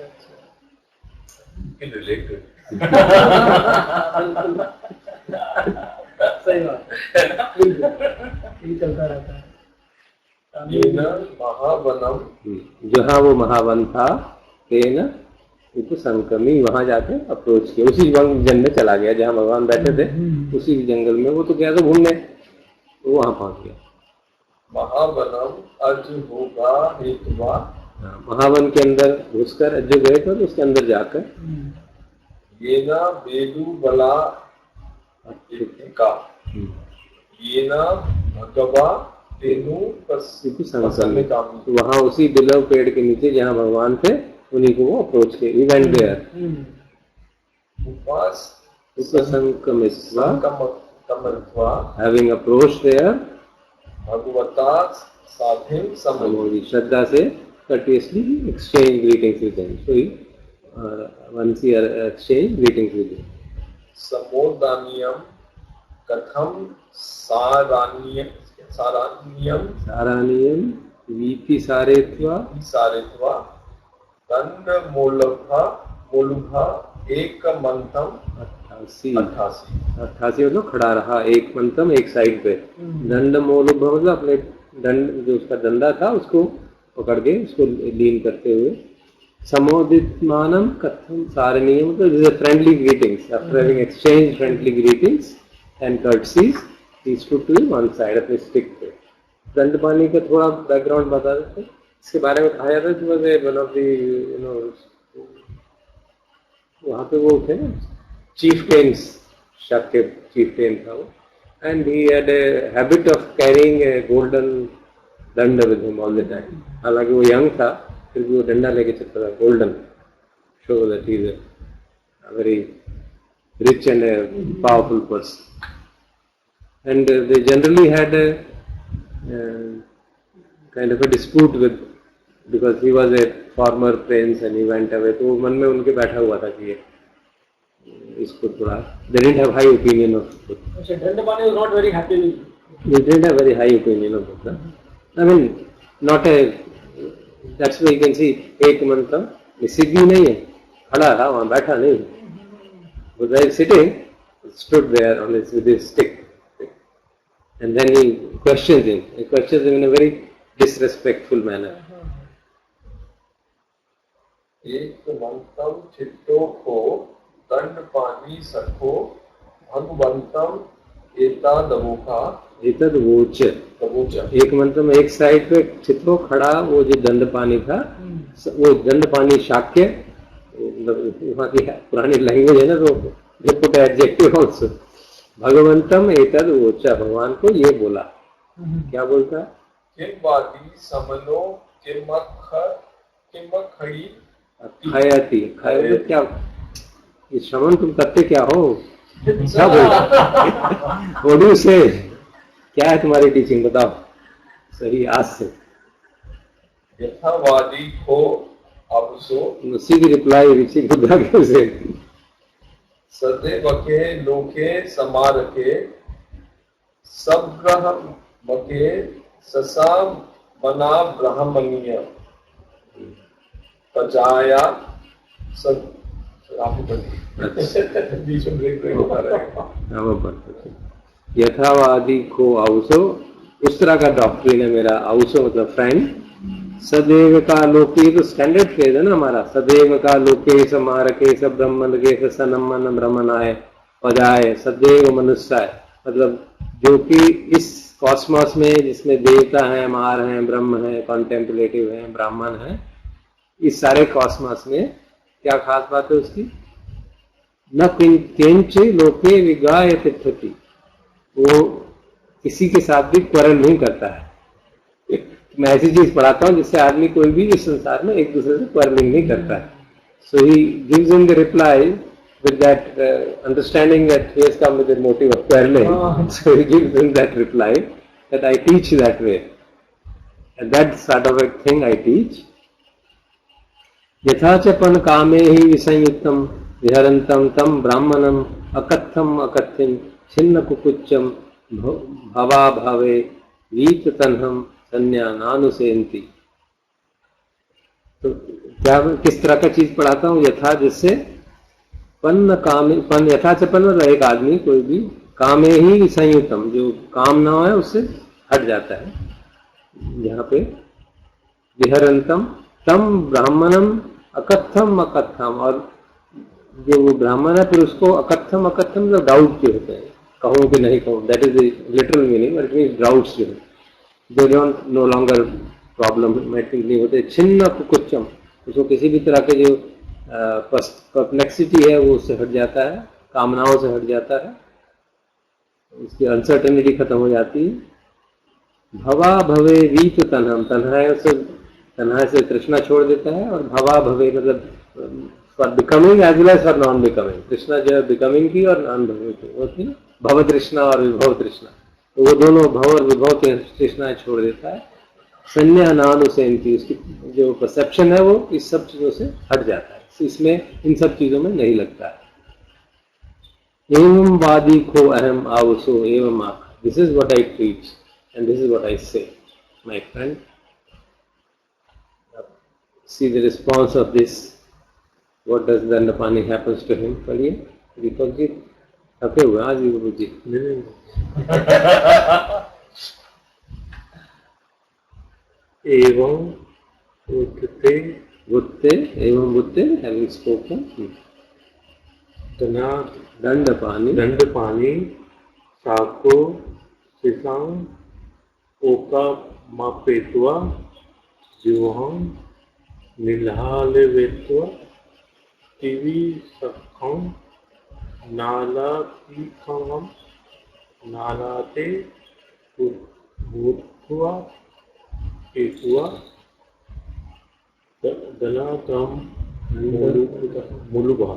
सही बात है, ये चलता रहता है. महावनम, जहाँ वो महावन था, तेन उपसंकमी, वहां जाके अप्रोच किया, उसी जंगल में चला गया जहाँ भगवान बैठे थे, उसी जंगल में वो तो गया था घूमने, वो वहां पहुंच गया। महावनम अजहोगा हेतुवा, महावन के अंदर घुसकर अज्जु गए थे, तो उसके अंदर जाकर येना वेदु बला का, येना भगवा तेनु उपसंकमी, तो वहां उसी बिलव पेड़ के नीचे जहाँ भगवान थे, उन्हीं को वो अप्रोच किए, ही वेंट देयर। उपसंकमित्वा, हैविंग अप्रोच्ड देयर, भगवता साधिम समोधि, श्रद्धा से courteously exchange greetings with them. So once he exchange greetings with them. समोदानियम कथम सारानियम सारानियम वीति सारेत्वा दंड मोलुभा एक मंथम 88 मतलब खड़ा रहा, एक मंथम एक साइड पे, दंड मोलुभा मतलब अपने दंड जो उसका डंडा था उसको पकड़ के उसको लीन करते हुए, समोदितमानम कथम सारणीयम मतलब friendly greetings, after having exchange friendly greetings and courtesies, he stood to one side अपने स्टिक पे। दंडपानी का थोड़ा बैकग्राउंड बता देते, इसके बारे में कहा जाता है कि one of the you know वहाँ पे वो थे चीफ टेन्स, शाक्य चीफ टेन था वो, and he had a habit of carrying a golden दंड with him all the time. हालांकि वो यंग था, फिर भी वो डंडा लेके चलता था, golden, show that he is a very rich and powerful person. And they generally had a kind of a dispute with, because he was a former prince and he went away, तो मन में उनके बैठा हुआ था कि इसको थोड़ा, they didn't have high opinion of Buddha. Dandapani was not very happy with, they didn't have very high opinion of Buddha. I mean, not a, that's why you can see एक मंत्र सिद्धि नहीं है, खड़ा रहा वहाँ, बैठा नहीं, Buddha is sitting, stood there on his with his stick. And then he questions him. He questions him in a very disrespectful manner. एक मंत्रम चित्तो को दंड पानी सखो भगवंतम एतादवोका एतद्वोच, एक मंत्र में एक साइड पे चित्तो खड़ा, वो जो दंड पानी था, वो दंड पानी शाक्य, वहाँ की पुरानी लैंग्वेज है ना, तो they put adjective also. भगवंतम एतद वोचा, भगवान को ये बोला, क्या बोलता है? किमवादी समनो किमखड़ी खयाती, खयाती क्या, ये श्रवण तुम करते क्या हो, क्या बोलता? बोलू से क्या है तुम्हारी टीचिंग, बताओ सही आज से। यथावादी को अवसो, उसी की रिप्लाई ऋषि बुद्धा के उसे, सदैव के लोके समारके सब्रह मके ससा मना ब्राह्मणीय पजाया सब बीच में ब्रेक होता रहेगा। यथावादी को आउसो, उस तरह का डॉक्ट्रिन है मेरा, आउसो मतलब फ्रेंड, सदैव का लोके, तो स्टैंडर्ड फ्रेज है ना हमारा, सदैव का लोके समारके सब ब्रह्मन के सनमन ब्रह्मणाय पजाए सदैव मनुष्याय, मतलब जो कि इस कॉस्मोस में जिसमें देवता हैं, मार हैं, ब्रह्म हैं, कॉन्टेम्पलेटिव हैं, ब्राह्मण हैं, इस सारे कॉस्मोस में क्या खास बात है उसकी, न किंच लोके विगाय तिष्ठति, वो किसी के साथ भी क्वारल नहीं करता है। मैं ऐसी चीज पढ़ाता हूँ जिससे आदमी कोई भी इस संसार में एक दूसरे से क्वारलिंग नहीं करता है। So he gives him the reply with that understanding that he has come with the motive of quarrelling, so he gives him that reply that I teach that way, and that sort of a thing I teach. यथाचपन कामे ही विसंयुक्तम विहरंतम तम ब्राह्मणम अकथम अकथ्यम छिन्न कुकुच्चम भवा भावे वीत तन्हम संज्ञा नानुसेंती। तो क्या, किस तरह का चीज पढ़ाता हूँ, यथा जिससे पन्न कामे, पन यथा से पन्न मतलब एक आदमी कोई भी, कामे ही संयुतम, जो काम ना है उससे हट जाता है। यहाँ पे विहरंतम तम ब्राह्मणम अकथम अकथम, और जो वो ब्राह्मण है फिर उसको अकथम अकथम मतलब डाउट जो होते हैं, कहूँ कि नहीं कहूँ, that is the literal meaning, but it means doubts जो है, they don't know longer problematic नहीं होते। छिन्न कुकुच्चम, उसको किसी भी तरह के जो परप्लेक्सिटी है वो उससे हट जाता है, कामनाओं से हट जाता है, उसकी अनसर्टेनिटी खत्म हो जाती है। भवा भवे वीत तन्हम, तन्हाई से तृष्णा छोड़ देता है, और भवा भवे मतलब for becoming as well as for non becoming. तृष्णा जो है बिकमिंग की और नॉन बिकमिंग की होती है, भव तृष्णा और विभव तृष्णा, तो वो दोनों भव और विभव की तृष्णाएं छोड़ देता है। संज्ञा नानुसेंती, उसकी जो परसेप्शन है वो इस सब चीजों से हट जाता है, इसमें इन सब चीजों में नहीं लगता है। एवं वादी खो अहम आवसो एवं आख, this is what I teach and this is what I say my friend. See the response of this. What does Dandapani happens to him? पढ़िए दीपक जी, थके हुए आज दीपक जी। एवं उत्ते बुत्ते एवं बुत्ते, having spoken, तना दंडपानी दंडपानी साको सिसांग ओका मापेत्वा जीवहं निल्हाले वेत्वा टीवी सखं नालातीखं नालाते भूत्वा एकुआ दलातम मुलुभा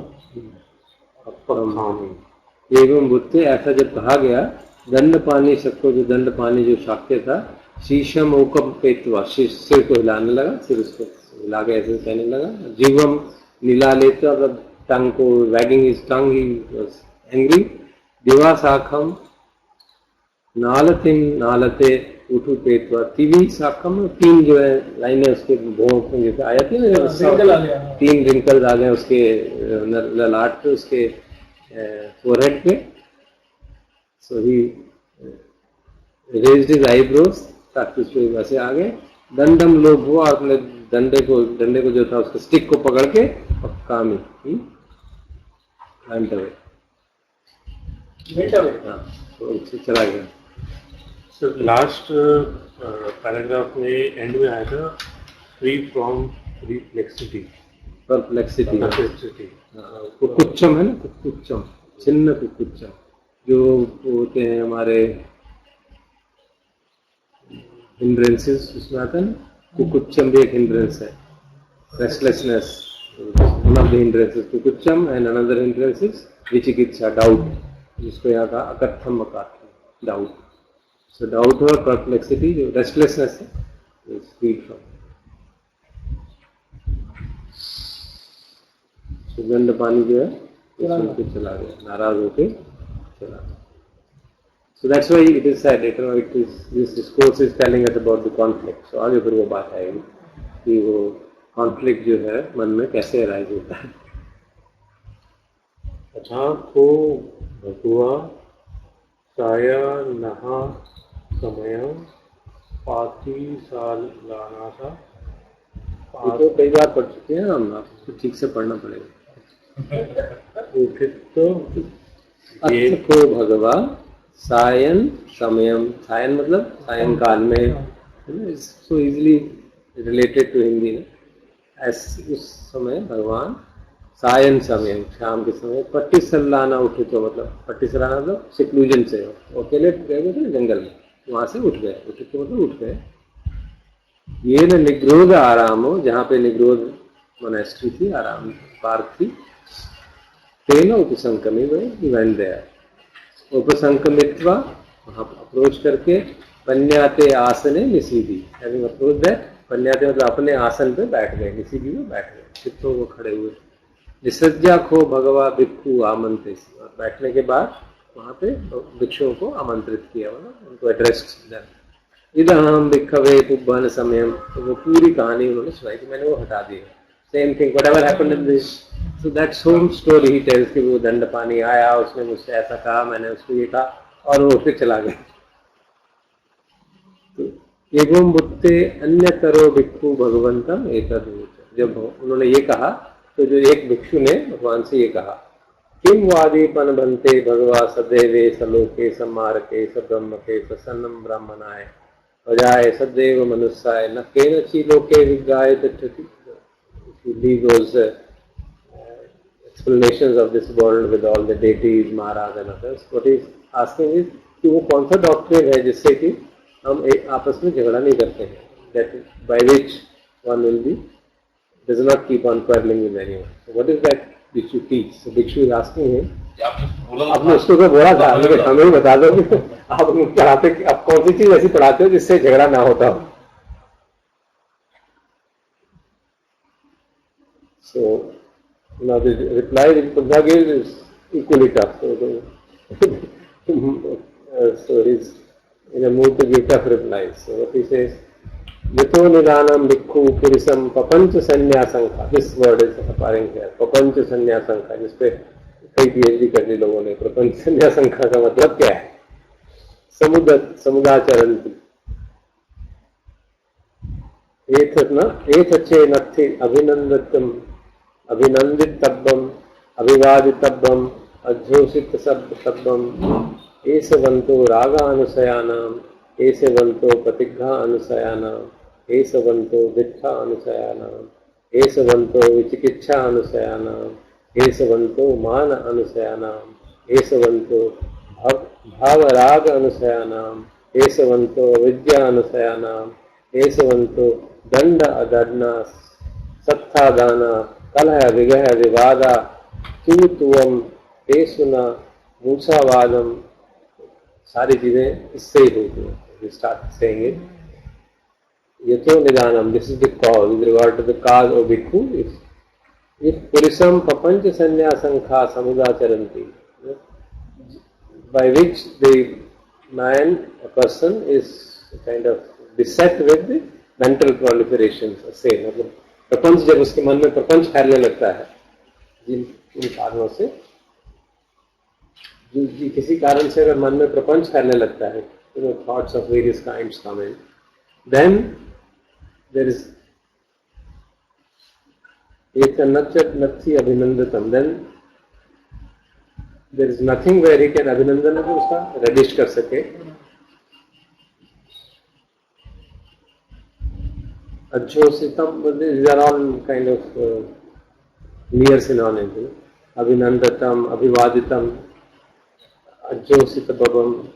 अपखामी। एवं बुत्ते, ऐसा जब कहा गया, दंडपानी सबको, जो दंडपानी जो शाक्य था, शीशम ओकम पेतवा, सिर को हिलाने लगा, सिर उसको हिला के ऐसे कहने लगा। जीवम नीला लेता, मतलब टंग को wagging his tongue, he was angry. दिवासाखम नालतिम नालते उठू पेतवा, तिवी साखम, तीन जो है लाइनें उसके भों में जैसे आ जाती है ना, तीन रिंकल्स आ गए उसके ललाट पे, उसके फोरहेड पे। सो ही रेज्ड हिज आईब्रोज, ताकि उसके वैसे आ गए। दंडम लोभ हुआ, अपने डंडे को जो था उसके स्टिक को पकड़ के पक्का में went away, हाँ, तो उससे चला गया। So लास्ट पैराग्राफ में एंड में आया था फ्री फ्रॉम रिफ्लेक्सिटी, परप्लेक्सिटी, परप्लेक्सिटी। कुकुच्चम है ना, कुकुच्चम, छिन्न कुकुच्चम, जो होते हैं हमारे हिंड्रेंसेस, उसमें आता है ना, कुकुच्चम भी एक हिंड्रेंस है, restlessness, one of the hindrances कुकुच्चम, एंड अनदर हिंड्रेंस इज विचिकित्सा, डाउट, जिसको यहाँ का अकथम अकाथम, डाउट। सो डाउट और परप्लेक्सिटी, जो रेस्टलेसनेस है, इज फ्री फ्रॉम। सुगंध पानी जो है उसमें चला गया, नाराज होके चला गया। So that's why it is said, you know, this discourse is telling us about the conflict. So आगे फिर वो बात आएगी कि वो conflict जो है मन में कैसे arise होता है। अच्छा को भगवा साया नहा समय पाती साल लाना था, ये तो कई बार पढ़ चुके हैं हम, आपको ठीक से पढ़ना पड़ेगा। उठित तो अर्थ को भगवा सायन समयम, सायन मतलब सायंकाल में, so easily related to Hindi में, उस समय भगवान सायन समय, शाम के समय, पट्टी सल्लाना उठे, तो मतलब पट्टी सल्लाना मतलब सिक्लूजन से, अकेले गए थे जंगल में, वहां से उठ गए, उठे तो मतलब उठ गए। ये न निग्रोध आराम हो, जहाँ पे निग्रोध मोनेस्ट्री थी, आराम पार्क थी, तेन उपसंकमी गए, इवेंट गया, उपसंकमित्वा, वहां अप्रोच करके, पन्याते आसने निसीदी, हैविंग अप्रोच दैट, पन्याते मतलब अपने आसन पे बैठ गए, निसीदी में बैठ गए, चित्तों को खड़े हुए। निसज्जा खो भगवा भिक्षु आमंत्रित, बैठने के बाद वहां पे भिक्षुओं को आमंत्रित किया, उनको एड्रेस किया। इदहम भिक्षवे पुब्बन समयम, तो वो पूरी कहानी उन्होंने सुनाई कि मैंने वो हटा दी है। Same thing whatever happened in this, so that's home story he tells कि वो दंडपानी आया, उसने मुझसे ऐसा कहा, मैंने उसको ये कहा, और वो फिर चला गया। तो एवं बुत्ते अन्यतरो भिक्षु भगवंतम एतद्, जब उन्होंने ये कहा तो जो एक भिक्षु ने भगवान से ये कहा, किम वादीपन बनते भगवा सदैवे सलोके सम्मारके सब्रह्मके सन्नम ब्राह्मणाय प्रजाय सदैव मनुष्याय न केनचि लोके विज्ञाय तिष्ठति. If you leave those explanations of this world with all the deities, Maharaj and others, what he is asking is कि वो कौन सा डॉक्ट्रिन है जिससे कि हम आपस में झगड़ा नहीं करते हैं, that by which one will be does not keep on quarreling with anyone. So what is that which you teach? So Bhikshu is asking him. आपने उसको तो बोला था, लेकिन हमें ही बता दो आप पढ़ाते, आप कौन सी चीज ऐसी पढ़ाते हो जिससे झगड़ा ना होता हो. So now the reply that Buddha gives is equally tough. So he's in a mood to give tough replies. So what he says, Yatho nidanam bhikkhu purisam papancha sanyasankha. This word is appearing here. Papancha sanyasankha, जिस पे कई PhD कर ली लोगों ने. प्रपंच संन्यासंख्या का मतलब क्या है? समुदाचरन्ति. एतच्चे नत्थि अभिनंदितम अभिनंदितव्यम अभिवादितव्यम अध्योषित शब्दम एसवंतो रागानुसयानाम एसवंतो प्रतिघ्ना अनुसयानाम एसवंतो दिक्षा अनुसयानाम एसवंतो विचिकित्सा अनुसयानाम एसवंतो मान अनुसयानाम एसवंतो भावराग अनुसयानाम एसवंतो विद्या अनुसयानाम एसवंतो दंड अदर्ना सत्तादाना कलह विगह विवादा तूतुवम पेसुना मूसावादम. सारी चीजें इससे ही होती हैं. We start saying it. Yatho nidanam, this is the cause. With regard to the cause of bhikkhu, if purisam papancha sanyasankha samudacharanti, by which the man, a person, is kind of beset with the mental proliferations. Say, मतलब प्रपंच जब उसके मन में प्रपंच फैलने लगता है, जिन कारणों से, किसी कारण से अगर मन में प्रपंच फैलने लगता है, thoughts of various kinds come in, then there is nathi abhinandatam, then there is nothing where he can abhinandan उसका relish कर सके. Ajhositam, these are all kind of near synonyms. Abhinandatam, abhivaditam, ajhositabhavam,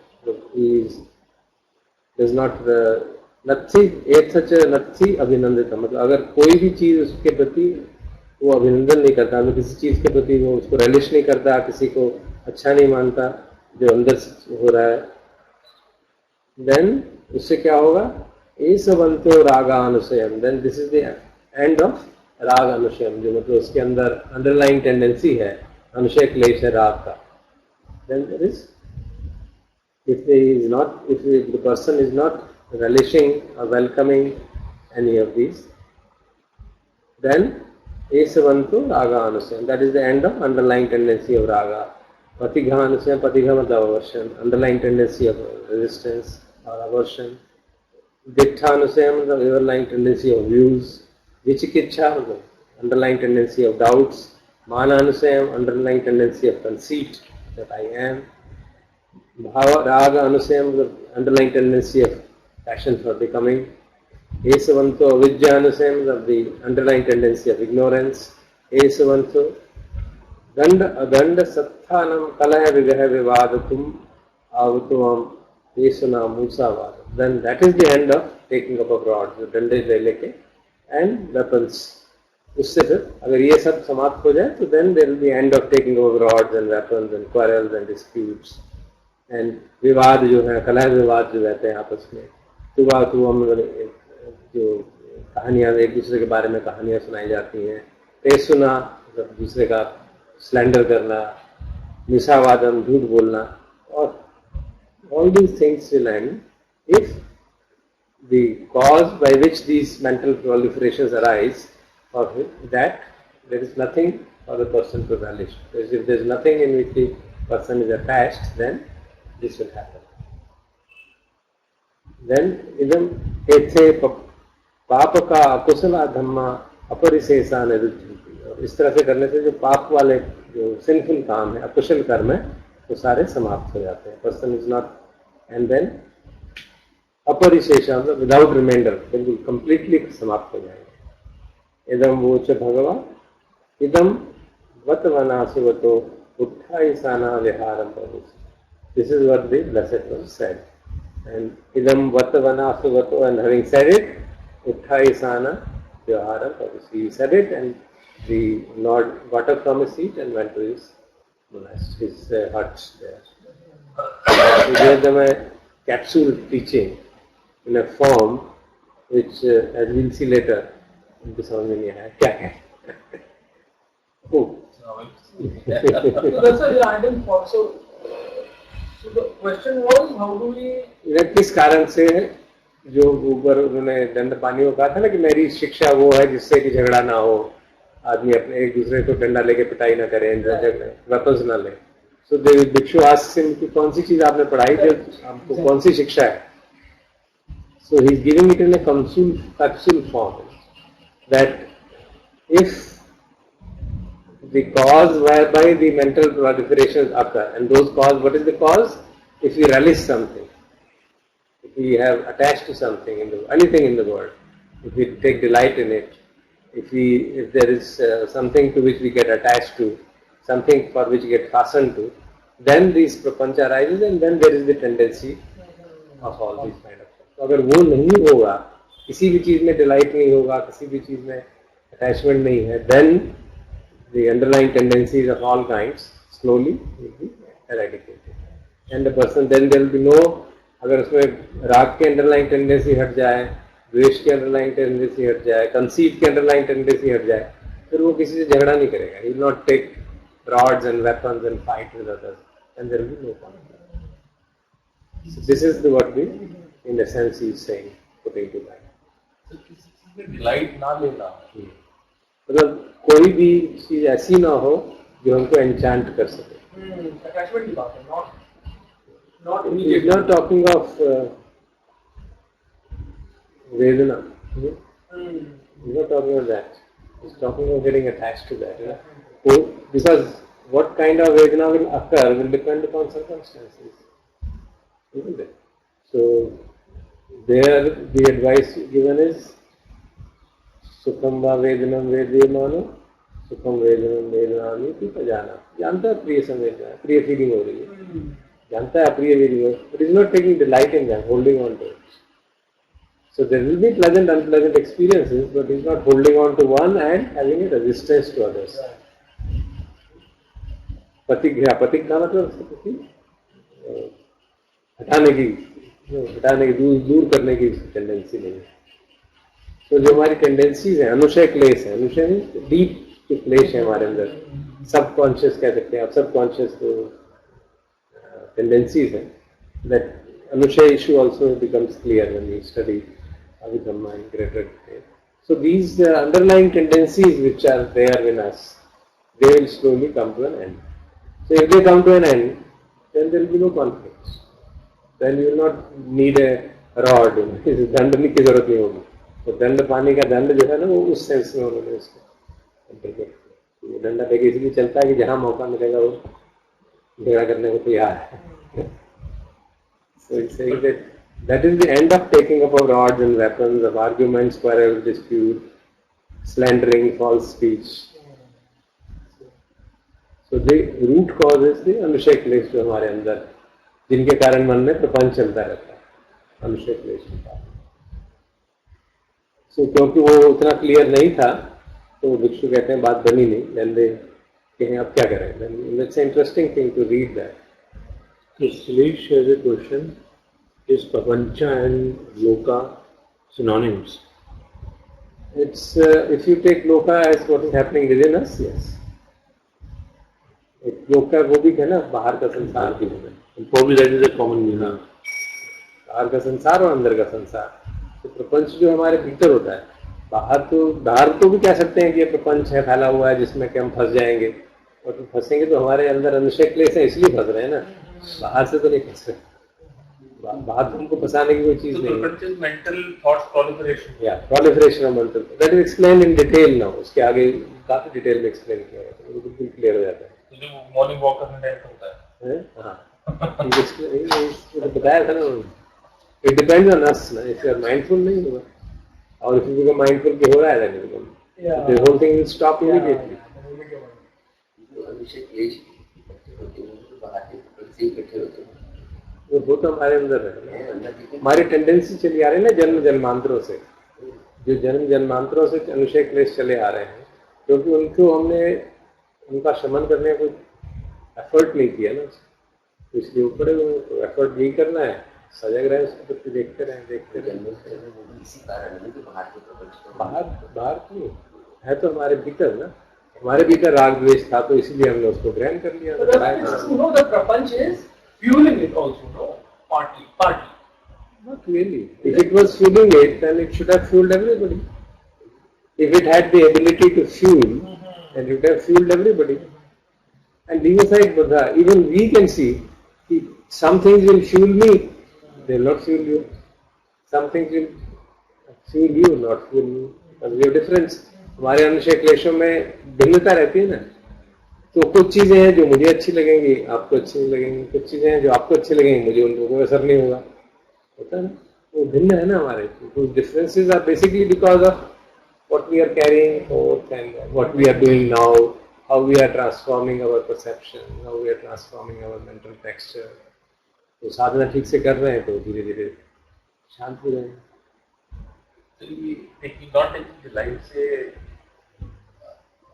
is not the nathi, एक सच nathi abhinandatam. मतलब अगर कोई भी चीज उसके प्रति वो अभिनंदन नहीं करता, तो किसी चीज के प्रति वो उसको relish नहीं करता, किसी को अच्छा नहीं मानता जो अंदर से हो रहा है, then उससे क्या होगा? एसवंतो रागानुशयम, then this is the end of रागानुशयम, जो मतलब उसके अंदर underlying tendency है, अनुशय क्लेश है राग का. Then there is, if the person is not relishing or welcoming any of these, then esavanto raga anusayam, that is the end of underlying tendency of raga. Patigha anusayam, patigha matlab aversion, underlying tendency of resistance or aversion. Diktha anusayam, the underlying tendency of views. Vichikitcha, underlying tendency of doubts. Mana anusayam, underlying tendency of conceit, that I am. Bhava raga anusayam, the underlying tendency of passion for becoming. Esavanto avidya anusayam, the underlying tendency of ignorance. Esavanto danda adanda satthanam kalaya vigaha vivadatum avatuam esuna musavada. Then that is the end of taking up of rods, the dande leke and weapons. उससे फिर अगर ये सब समाप्त हो जाए तो then there will be end of taking over rods and weapons and quarrels and disputes and विवाद जो है, कलह विवाद जो रहते हैं आपस में, जो कहानियां एक दूसरे के बारे में कहानियां सुनाई जाती हैं, पेसुना दूसरे का स्लैंडर करना, निशावादम झूठ बोलना, और all these things will end if the cause by which these mental proliferations arise, for that there is nothing for the person to relish. Because if there is nothing in which the person is attached, then this will happen. Then idam ethe papaka akusala dhamma अपरिशेषा निरुद्धन्ति। और इस तरह से करने से जो पाप वाले जो सिंफुल काम है, अकुशल कर्म है, वो सारे समाप्त हो जाते हैं। Person is not, and then अपरिशेषा मतलब विदाउट रिमाइंडर, बिल्कुल कंप्लीटली समाप्त हो जाएंगे। इदम वोच भगवा इदम वत वनासुवतो उत्था ईशाना विहारम प्रभु। This is what the blessed one said. And इदम वत वनासुवतो, एंड हैविंग सेड इट, उत्था ईशाना viharam प्रभु। He said it, and the Lord got up from his seat and went to his monastery, his hut there. He gave them a capsule teaching in a form which, as we'll see later, उनको समझ में नहीं आया क्या है। Oh. So that's a random thought. So the question was, how do we? किस कारण से जो ऊपर उन्होंने दंड पानी को कहा था ना कि मेरी शिक्षा वो है जिससे कि झगड़ा ना हो, आदमी अपने एक दूसरे को डंडा लेके पिटाई ना करे, वेपन्स ना ले। सो भिक्षु आस्क्स हिम कि कौन सी चीज आपने पढ़ाई, जो आपको कौन सी शिक्षा है? So he is giving it in a capsule form that if the cause whereby the mental proliferations occur, and those cause, what is the cause? If we relish something, if we have attached to something in the anything in the world, if we take delight in it, if there is something to which we get attached to, something for which we get fastened to, then these prapancha arises, and then there is the tendency of all these kind of things. तो अगर वो नहीं होगा, किसी भी चीज में delight नहीं होगा, किसी भी चीज में अटैचमेंट नहीं है, then the underlying tendencies of all kinds slowly will be eradicated, and the person, then there will be no, अगर उसमें राग के अंडरलाइन टेंडेंसी हट जाए, द्वेष के अंडरलाइन टेंडेंसी हट जाए, कंसीट के अंडरलाइन टेंडेंसी हट जाए, फिर वो किसी से झगड़ा नहीं करेगा। He will not take rods and weapons and fight with others, and there will be no conflict. So this is what the, in essence, he is saying, putting to that. Delight ना लेना, मतलब कोई भी चीज ऐसी ना हो जो हमको एन्चांट कर सके। Attachment की बात है, not He is immediate. not talking of Vedana. He's not talking of that. He's talking of getting attached to that. So, because what kind of Vedana will occur will depend upon circumstances, isn't it? So, there the advice given is सुखम व वेदनम वेद्यमानो सुखम वेदनम वेदनामी की जाना। जानता है प्रिय संवेदना, प्रिय फीलिंग हो रही है, जानता है अप्रिय फीलिंग हो, but is not taking delight in that, holding on to it. So there will be pleasant unpleasant experiences, but is not holding on to one and having a resistance to others. प्रतिज्ञा मतलब हटाने की दूर करने की tendency नहीं है। तो जो हमारी टेंडेंसीज है, अनुशय क्लेश है, अनुशय डीप क्लेश है हमारे अंदर, सब कॉन्शियस कह सकते हैं आप, सब कॉन्शियस जो टेंडेंसीज है, दैट अनुशय issue also becomes clear when we study Abhidhamma in greater detail. So these underlying tendencies which are there in us, they will slowly come to an end. So if they come to an end, then there will be no conflict, then you will not need a rod, दंड की जरूरत नहीं होगी। तो दंड पाने का दंड जो है ना, वो उस सेंस में उन्होंने उसको दंड लेके इसलिए चलता है कि जहां मौका मिलेगा वो झगड़ा करने को तैयार है। So it's saying that is the end of taking up of rods and weapons, of arguments, quarrels, dispute, slandering, false speech. So the root cause is the anushaya क्लेश जो हमारे अंदर, जिनके कारण मन में प्रपंच चलता रहता है, अनुशय क्लेश के कारण। So, क्योंकि वो उतना क्लियर नहीं था, तो भिक्षु कहते हैं बात बनी नहीं, then they कहें अब क्या करें? Then it's an interesting thing to read that. So Shailesh has a question: is prapancha and loka synonyms? It's if you take loka as what is happening within us, yes. एक लोका वो भी है ना, बाहर का संसार भी है, And probably that is a common meaning. बाहर का संसार और अंदर का संसार। तो प्रपंच जो हमारे भीतर होता है, बाहर तो भी कह सकते हैं कि ये प्रपंच है, फैला हुआ है जिसमें कि हम फंस जाएंगे, और तो फंसेंगे तो हमारे अंदर अनुशय क्लेश है इसलिए फंस रहे हैं ना, बाहर से तो नहीं फंस रहे। बाहर हमको फंसाने की कोई चीज So नहीं है। preference is mental thoughts proliferation. Yeah, proliferation of mental. That is explained in detail now. उसके आगे काफी डिटेल में एक्सप्लेन किया है, तो बिल्कुल क्लियर हो जाता है। तो जो मॉर्निंग वॉक करने टाइम होता है। हाँ, ये बताया था ना, it depends on us ना, if you are mindful नहीं होगा, और if you become mindful कि हो रहा है then become, the whole thing will stop immediately. अभिषेक यही होते हैं, बाहर के इकट्ठे होते हैं, वो तो हमारे अंदर है, अंदर की हमारी टेंडेंसी चली आ रही है ना जन्म जन्मांतरों से, जो जन्म जन्मांतरों से अनुशय क्लेश चले आ रहे हैं, क्योंकि उनको हमने उनका शमन करने का कोई एफर्ट नहीं किया ना, तो इसलिए ऊपर एफर्ट नहीं करना है, सजग रहे उसके प्रति देखते रहे। जन्म से वो भी इसी कारण है कि बाहर के प्रपंच बाहर नहीं है, तो हमारे भीतर ना, हमारे भीतर राग द्वेष था, तो इसीलिए हमने उसको ग्रहण कर लिया। So the prapanch is fueling it also, no? Partly. Not really. If it was fueling it, then it should have fueled everybody. If it had the ability to fuel, then it would have fueled everybody. And leave aside Buddha, even we can see, some things will fuel me, they will not fuel you. Some things will fuel you, not fuel you. Because we have difference. हमारे अनुशय क्लेशों में भिन्नता रहती है ना, तो कुछ चीजें हैं जो मुझे अच्छी लगेंगी, आपको अच्छी नहीं लगेंगी, कुछ चीजें हैं जो आपको अच्छी लगेंगी, मुझे उनको कोई असर नहीं होगा, होता है ना, वो भिन्न है ना हमारे। Those differences are basically because of what we are carrying forth and what we are doing now, how we are transforming our perception, how we are transforming our mental texture. तो साधना ठीक से कर रहे हैं तो धीरे धीरे शांत हो जाएंगे। तो ये taking not taking the life से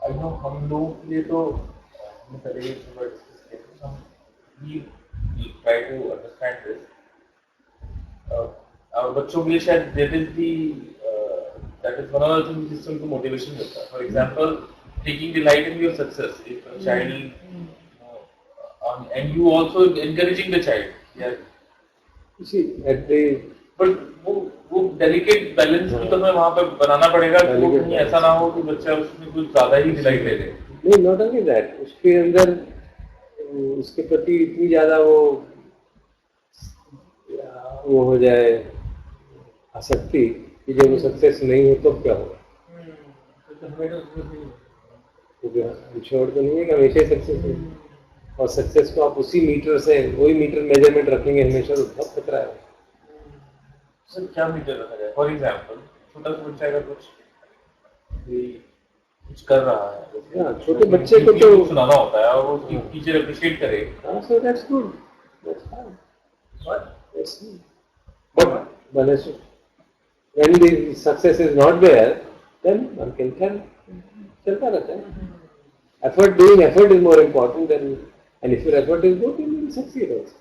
I know हम लोगों के लिए तो हमने पहले ये थोड़ा डिस्कस किया था, हम we try to understand this. और बच्चों के लिए शायद that is one of the things जिससे उनको motivation मिलता है. For example, taking delight in your success. If a child and you also encouraging the child. Yeah. You see, at the But वो डेलिकेट बैलेंस भी तो हमें वहाँ पे बनाना पड़ेगा कि वो कहीं ऐसा ना हो कि बच्चा उसमें कुछ ज्यादा ही डिलाइट ले ले। नहीं, नॉट ओनली दैट, उसके अंदर उसके प्रति इतनी ज्यादा वो हो जाए आसक्ति कि जब वो सक्सेस नहीं हो तो क्या होगा। छोड़ तो नहीं है कि हमेशा ही सक्सेस है, और सक्सेस को आप उसी मीटर से वही मीटर मेजरमेंट रखेंगे हमेशा, तो बहुत खतरा है। सर क्या मीटर रखा जाए? फॉर एग्जाम्पल छोटा सा बच्चा अगर कुछ कर रहा है, छोटे बच्चे को तो सुनाना होता है और उसकी टीचर अप्रिशिएट करे, so that's good, that's fine, but when the success is not there, then one can tell, चलता रहता है। Doing effort is more important than, and if your effort is good, then you will succeed also.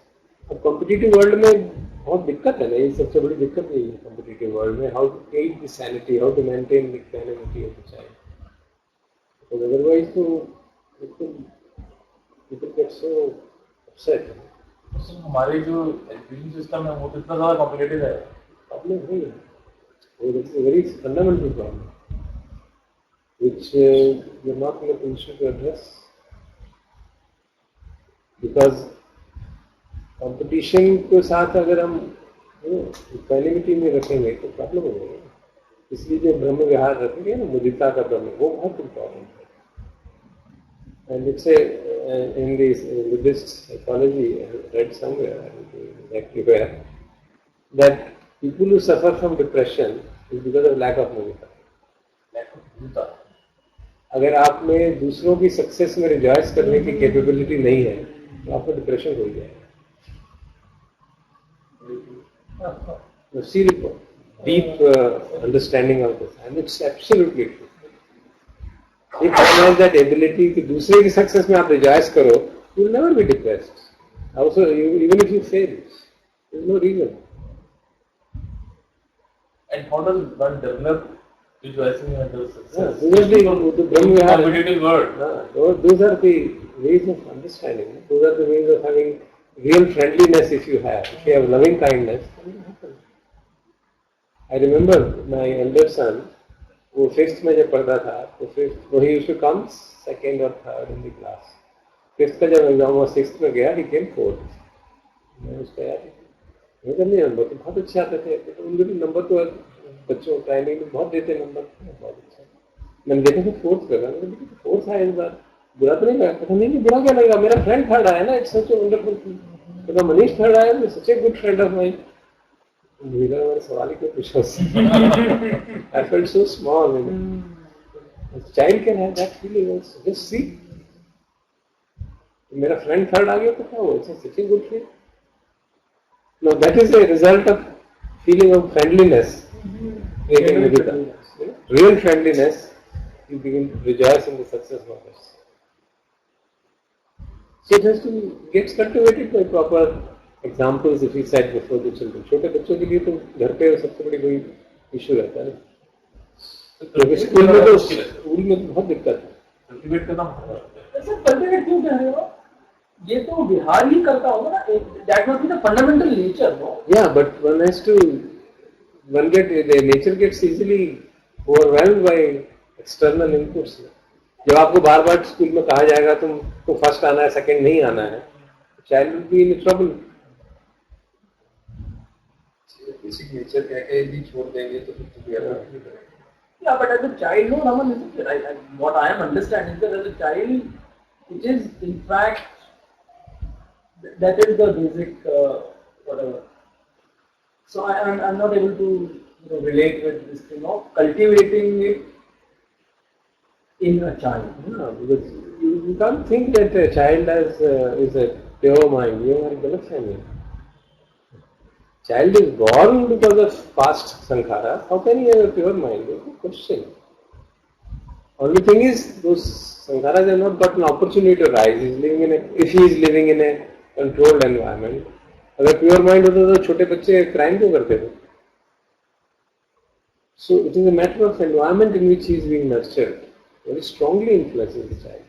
अब competitive world में बहुत दिक्कत है ना, ये सबसे बड़ी दिक्कत यही है कॉम्पिटिटिव वर्ल्ड में, how to keep the sanity, how to maintain the equanimity of the child, because otherwise तो people get so upset. हमारे जो एजुकेशन सिस्टम है वो तो इतना ज्यादा कॉम्प्लिकेटेड है, प्रॉब्लम नहीं है, वो very fundamental problem which we are not in a position to address, because competition के साथ अगर हम इक्वानिमिटी में रखेंगे तो प्रॉब्लम हो जाएगी। इसलिए जो ब्रह्म विहार रखेंगे ना, मुदिता का ब्रह्म, वो बहुत इम्पोर्टेंट है। And it's in this Buddhist psychology read somewhere, I don't know exactly where, that people who suffer from depression is because of lack of mudita. अगर आप में दूसरों की सक्सेस में रिजॉइस करने की कैपेबिलिटी नहीं है तो आपको डिप्रेशन हो जाएगा। Deep understanding of this, and it's absolutely true. If you have that ability कि दूसरे की सक्सेस में आप रिजॉइस करो, you will never be depressed. Also, even if you fail, there is no reason. And how does one develop rejoicing in others' success? Those are the competitive world. Those are the ways of understanding. Those are the ways of having real friendliness. If you have loving kindness, then it happens. I remember my elder son, वो 5th में जब पढ़ता था, तो 5th वो he used to come 2nd or 3rd in the class. 5th का जब exam हुआ 6th में गया, he came 4th. मैं उसका याद मेरे नहीं नंबर तो बहुत अच्छे आते थे, उनके भी नंबर तो बच्चों प्राइमरी में बहुत देते नंबर, बहुत अच्छा। मैंने देखा था 4th पे, मैंने 4th आया इस बार, बुरा तो नहीं लगा? कहता नहीं बुरा क्या लगेगा, मेरा फ्रेंड थर्ड आया ना, it's such a wonderful thing. कहता मनीष थर्ड आया, such a good friend of mine. मेरा सवाल ही क्यों पूछा उससे? I felt so small. A child can have that feeling also. Just see. मेरा फ्रेंड थर्ड आ गया तो क्या हुआ? It's such a good feeling. No, that is a result of feeling of friendliness. Real friendliness, you begin to rejoice in the success of others. So it has to get cultivated by proper examples, if we said before the children. छोटे बच्चों के लिए तो घर पे सबसे बड़ी कोई इशू रहता है ना, स्कूल में तो बहुत दिक्कत है। कल्टीवेट करना होगा। सर कल्टीवेट क्यों कह रहे हो? ये तो बिहार ही करता होगा ना, that must be the fundamental nature, no? Yeah, but the nature gets easily overwhelmed by external inputs. जब आपको बार बार स्कूल में कहा जाएगा तुमको फर्स्ट आना है, सेकंड नहीं आना है, child will be in trouble. Basic nature कह के यदि छोड़ देंगे तो फिर तो behaviour Yeah, but as a child, no, Raman, what I am understanding is that as a child, it is in fact, that is the basic whatever. So I'm not able to relate with this thing of cultivating it in a child. No, because you can't think that a child is a pure mind. You are galak. Child is born because of past sankhara. How can he have a pure mind? There's no question. Only thing is, those sankharas have not got an opportunity to rise. If he is living in a controlled environment, अगर pure mind होता तो छोटे बच्चे crime क्यों करते थे? So it is a matter of environment in which he is being nurtured. Very strongly influences the child.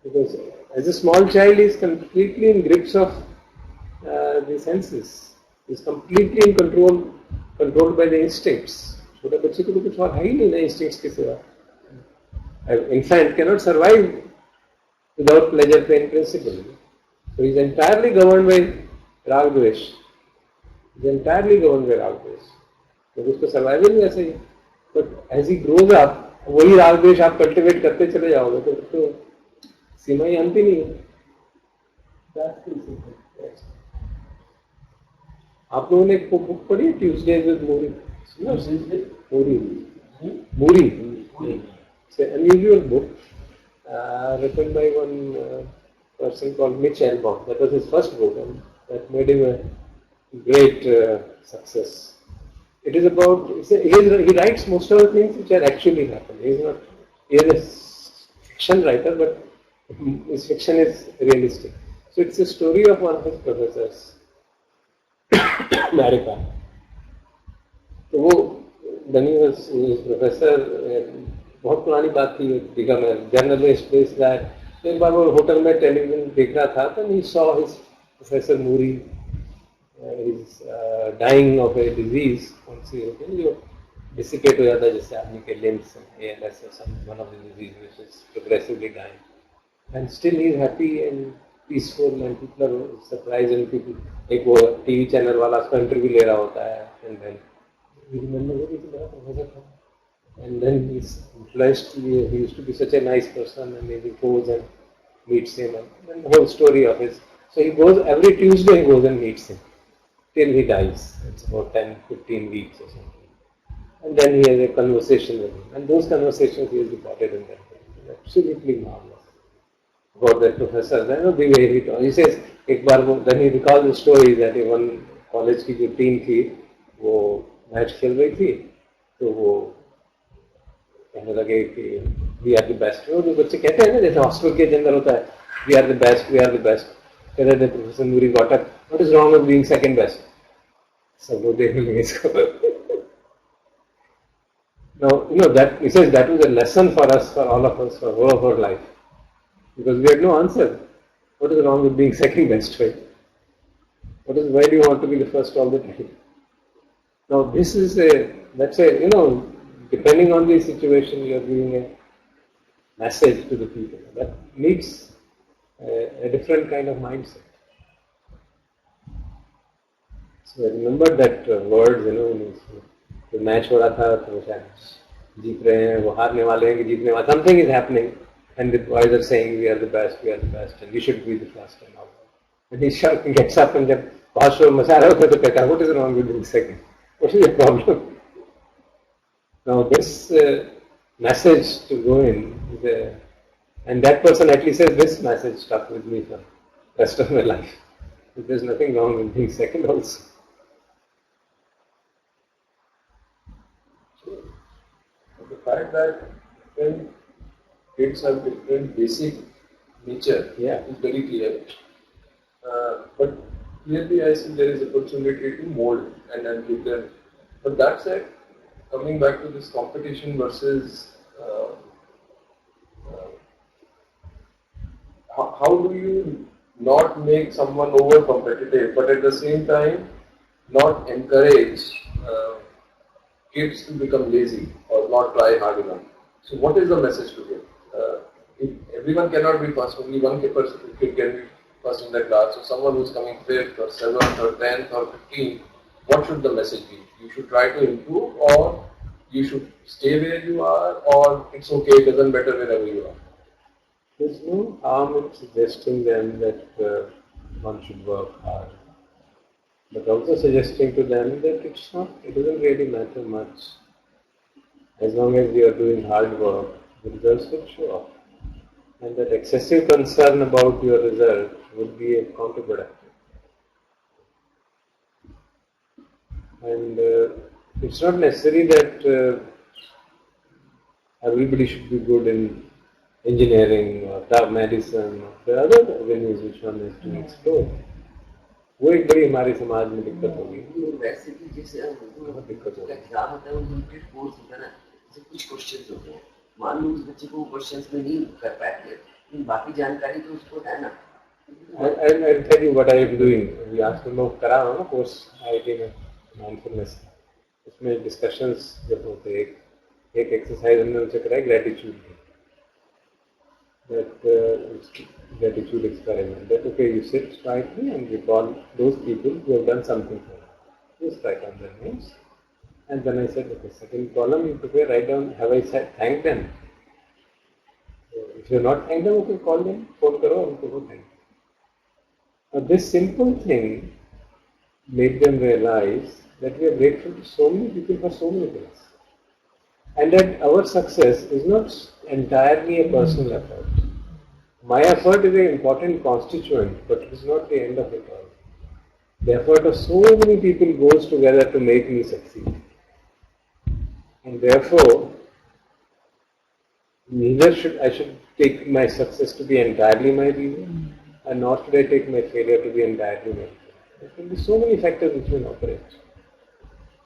Because as a small child, he is completely in grips of the senses. He is completely in controlled by the instincts. छोटे बच्चे को तो कुछ और है ही नहीं ना instincts के सिवा. Infant cannot survive without pleasure pain principle. So he is entirely governed by राग द्वेष, entirely governed by राग द्वेष, तो उसको सर्वाइवल भी ऐसे ही। But as he grows up वही राग द्वेष आप कल्टिवेट करते चले जाओगे तो सीमा ही अंत ही नहीं है। आप लोगों ने एक बुक पढ़ी है Tuesdays with Muri? Muri unusual book written by one person called Mitch Albom. That was his first book, and that made him a great success. It is about, he writes most of the things which are actually happening. He is a fiction writer, but his fiction is realistic. So it's a story of one of his professors, America. तो वो Danny was his professor, बहुत पुरानी बात थी, become a journalist, this that. एक बार वो hotel में television देख रहा था तो he saw his professor Muri is dying of a disease, कौन सी होती है जो dissipate हो जाता है जैसे आदमी के limbs, ALS or some one of the disease which is progressively dying, and still he is happy and peaceful and people are surprised and people एक वो टीवी चैनल वाला उसका इंटरव्यू ले रहा होता है and then he remembers that मेरा professor था. And then he's influenced, he used to be such a nice person, and he goes and meets him, and the whole story of his. So he goes, every Tuesday he goes and meets him, till he dies. It's about 10-15 weeks or something. And then he has a conversation with him, and those conversations he has recorded in that book. Absolutely marvelous. About that professor, then the way he talks. He says, then he recalls the story that one college की जो team थी, वो match खेल रही थी, तो वो कहने लगे कि वी आर द बेस्ट. वो जो बच्चे कहते हैं ना जैसे हॉस्पिटल के अंदर होता है, we are the best, we are the best. कहते थे professor Murray got up, what is wrong with being second best? सब लोग देखने लगे इसको. Now that he says that was a lesson for us, for all of us, for all of our life, because we had no answer. What is wrong with being second best? Right? Why do you want to be the first all the time? Now this is that's a depending on the situation, you are giving a message to the people that needs a different kind of mindset. So I remember that words, तो match हो रहा था तो शायद जीत रहे हैं, वो हारने वाले हैं कि जीतने वाले, something is happening and the boys are saying we are the best and we should be the first and all. And he gets up and जब बहुत शोर मचा रहा होता है तो कहता है what is wrong with being second? What is the problem? Now this message to go in and that person at least says this message stuck with me for the rest of my life. There's nothing wrong with being second also. The fact that when kids have different basic nature is very clear. But clearly I see there is opportunity to mold and give them. But that said, coming back to this competition versus how do you not make someone over competitive but at the same time not encourage kids to become lazy or not try hard enough? So what is the message to give? If everyone cannot be first, only one person can be first in the class. So someone who is coming 5th or 7th or 10th or 15th, what should the message be? You should try to improve, or you should stay where you are, or it's okay, it doesn't matter wherever you are. There's no harm in suggesting them that one should work hard, but also suggesting to them that it doesn't really matter much. As long as you are doing hard work, the results will show up. And that excessive concern about your result would be counterproductive. And it's not necessary that everybody should be good in engineering or medicine or the other avenues which one has to explore. वो एक बड़ी हमारे समाज में दिक्कत होगी। वैसे भी जैसे दिक्कत होगी। एग्जाम होता है वो लिमिटेड कोर्स होता है ना, जैसे कुछ क्वेश्चंस होते हैं, मान लो उस बच्चे को क्वेश्चंस में नहीं कर पाते, लेकिन बाकी जानकारी तो उसको है ना। I'll tell you what I am doing. We asked them to करा ना कोर्स IIT में mindfulness, उसमें discussions जब होते हैं, एक एक्सरसाइज हमने उनसे कराई gratitude की, that gratitude experiment. That okay, you sit quietly and recall those people who have done something for you. Just write down their names. And then I said, okay, second column, you prepare, write down, have I said, thank them? So if you have not thanked them, okay, call them, phone karo, unko go thank. Now this simple thing made them realize that we are grateful to so many people for so many things. And that our success is not entirely a personal effort. My effort is an important constituent, but it is not the end of it all. The effort of so many people goes together to make me succeed. And therefore, neither should I take my success to be entirely my reason, and nor should I take my failure to be entirely my reason. There can be so many factors which will operate.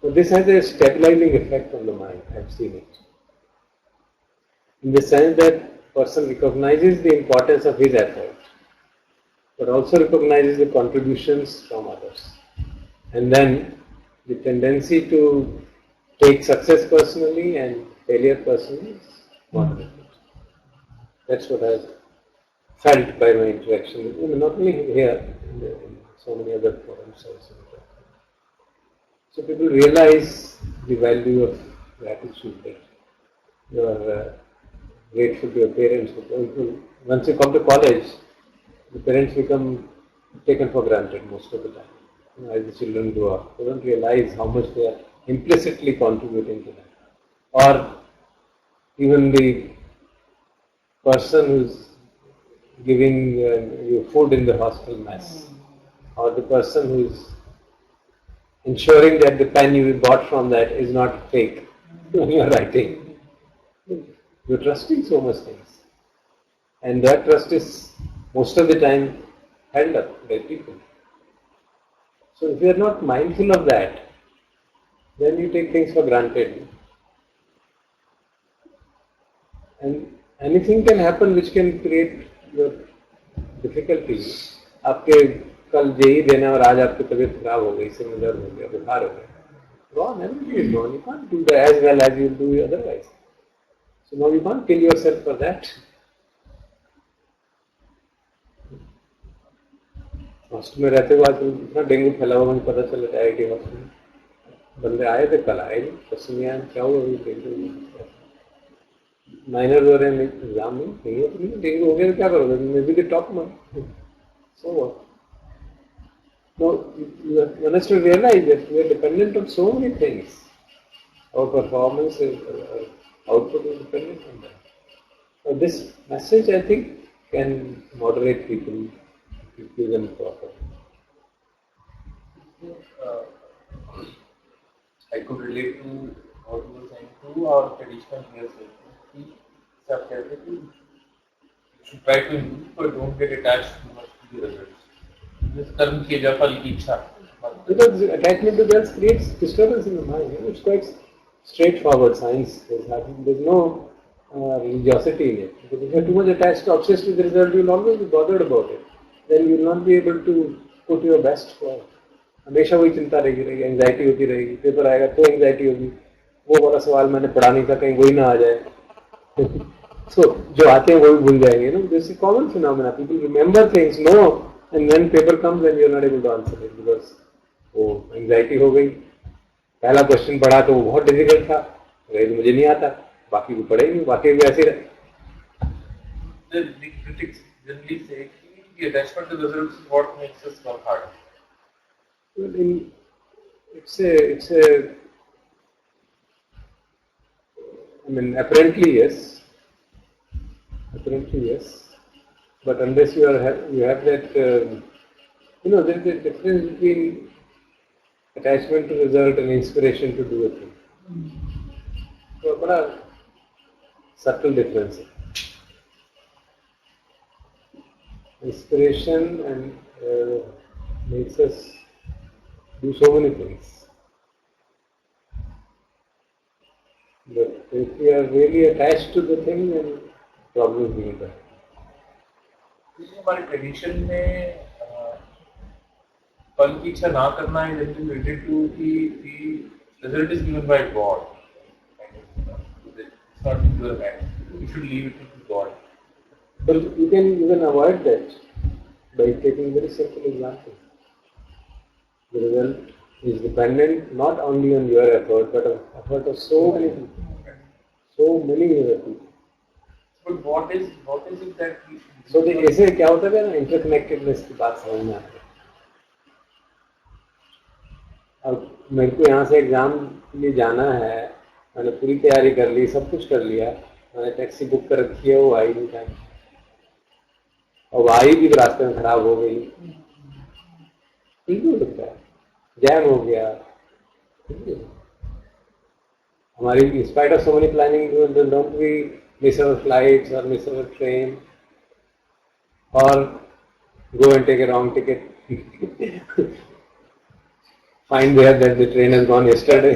So this has a stabilizing effect on the mind. I have seen it. In the sense that person recognizes the importance of his effort, but also recognizes the contributions from others. And then the tendency to take success personally and failure personally is moderated. That's what I've felt by my interaction, not only here, in so many other forums also. So people realize the value of gratitude, that you are grateful to your parents. Once you come to college, the parents become taken for granted most of the time. As the children grow up, they don't realize how much they are implicitly contributing to that. Or even the person who's giving you food in the hostel mess, or the person who's ensuring that the pen you bought from that is not fake when you are writing. You're trusting so much things. And that trust is most of the time held up by people. So if you are not mindful of that, then you take things for granted. And anything can happen which can create your difficulties. आपके कल JEE देना और आज आपकी तबीयत खराब हो गई, सिर में दर्द हो गया, बुखार हो गया. Gone, everything is gone. You can't do that as well as you do otherwise. So now you can't kill yourself for that. Hostel में रहते हुए आजकल इतना डेंगू फैला हुआ, मुझे पता चला था IIT हॉस्टल में बंदे आए थे, कल आए नहीं, परसों नहीं आए, क्या हुआ अभी डेंगू माइनर हो रहे हैं, एग्जाम में नहीं है, तो डेंगू हो गया तो क्या करोगे, मे बी द टॉप में, so what. No, you must realize that we are dependent on so many things. Our performance is, output is dependent on that. So this message, I think, can moderate people if you give them proper. I could relate to what you were saying to our traditional years. सब कहते कि you should try to improve, but don't get attached too much to the results. जिस कर्म किए जा फल की इच्छा. Because attachment to results creates disturbance in the mind. It's quite straightforward science. There's no religiosity in it. Because if you're too much attached, obsessed with the result, you'll always be bothered about it. Then you'll not be able to put your best forward. हमेशा वही चिंता रहेगी, anxiety होती रहेगी, paper आएगा तो anxiety होगी, वो वाला सवाल मैंने पढ़ा नहीं था, कहीं वही ना आ जाए. So जो आते हैं वो भी भूल जाएंगे. This is a common phenomena. People remember things, no. And when paper comes, then you are not able to answer it because वो एंजाइटी हो गई. पहला क्वेश्चन पढ़ा तो वो बहुत डिफिकल्ट था, मुझे नहीं आता, बाकी को पढ़ेंगे, बाकी भी ऐसे रहे. The critics generally say that the attachment to the results is what makes us work hard. It's a. I mean, apparently yes, but unless you have that, there's a difference between attachment to result and inspiration to do a thing. So, बड़ा subtle difference है. Inspiration and makes us do so many things. But if we are really attached to the thing, then problems will be. हमारे tradition में फल की इच्छा ना करना है related to the result is given by God. It's not in your hand. You should leave it to God. But you can even avoid that by taking very simple example. The result is dependent not only on your effort, but on effort of so many people, so many other people. But what is it that we should do? So ऐसे क्या होता है ना, interconnectedness की बात समझ में आती है. अब मेरे को यहाँ से एग्जाम के लिए जाना है, मैंने पूरी तैयारी कर ली, सब कुछ कर लिया, मैंने टैक्सी बुक कर रखी है, वो आई नहीं टाइम, और आई भी रास्ते में खराब हो गई, ठीक हो सकता है, जैम हो गया. हमारी in spite of so many planning, don't we miss our flights or miss our train or go and take a wrong ticket? Find there that the train has gone yesterday.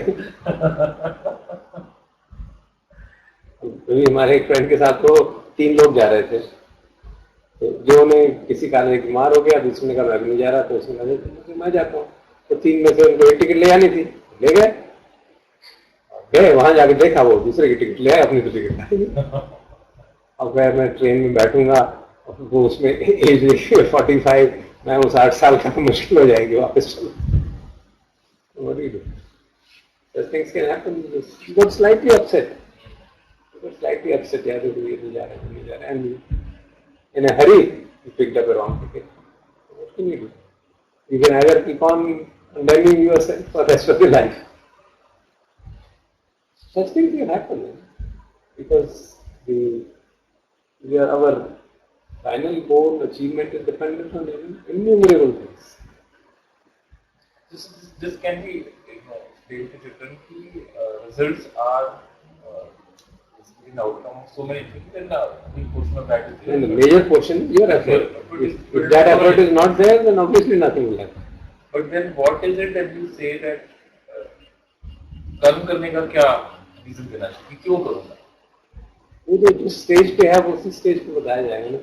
अभी हमारे एक friend के साथ तो 3 लोग जा रहे थे, तो जो ने किसी कारण से बीमार हो गया, दूसरे ने कहा मैं भी नहीं जा रहा, तो उसने कहा मैं जाता हूँ. तो 3 में से उनको एक टिकट ले आनी थी, ले गए, वहां जाके देखा वो दूसरे की टिकट ले आए, अपनी तो टिकट. अब मैं ट्रेन में बैठूंगा, वो उसमें एज 45, मैं वो 60 साल का, मुश्किल हो जाएगी वापस चलो. What do you do? Such things can happen. You got slightly upset. यार नहीं जा रहा, and in a hurry you picked up a wrong ticket. What can you do? You can either keep on condemning yourself for the rest of your life. Such things can happen because our final goal achievement is dependent on innumerable things. This can be explained to children. Results are an outcome of so many things, and a big portion of that is there. And the major portion is your effort. If that effort is not there, then obviously nothing will happen. But then what is it that you say that कर्म करने का क्या reason देना चाहिए, क्यों करूँगा? वो जो जिस स्टेज पे है, उसी स्टेज पे बताया जाएगा ना.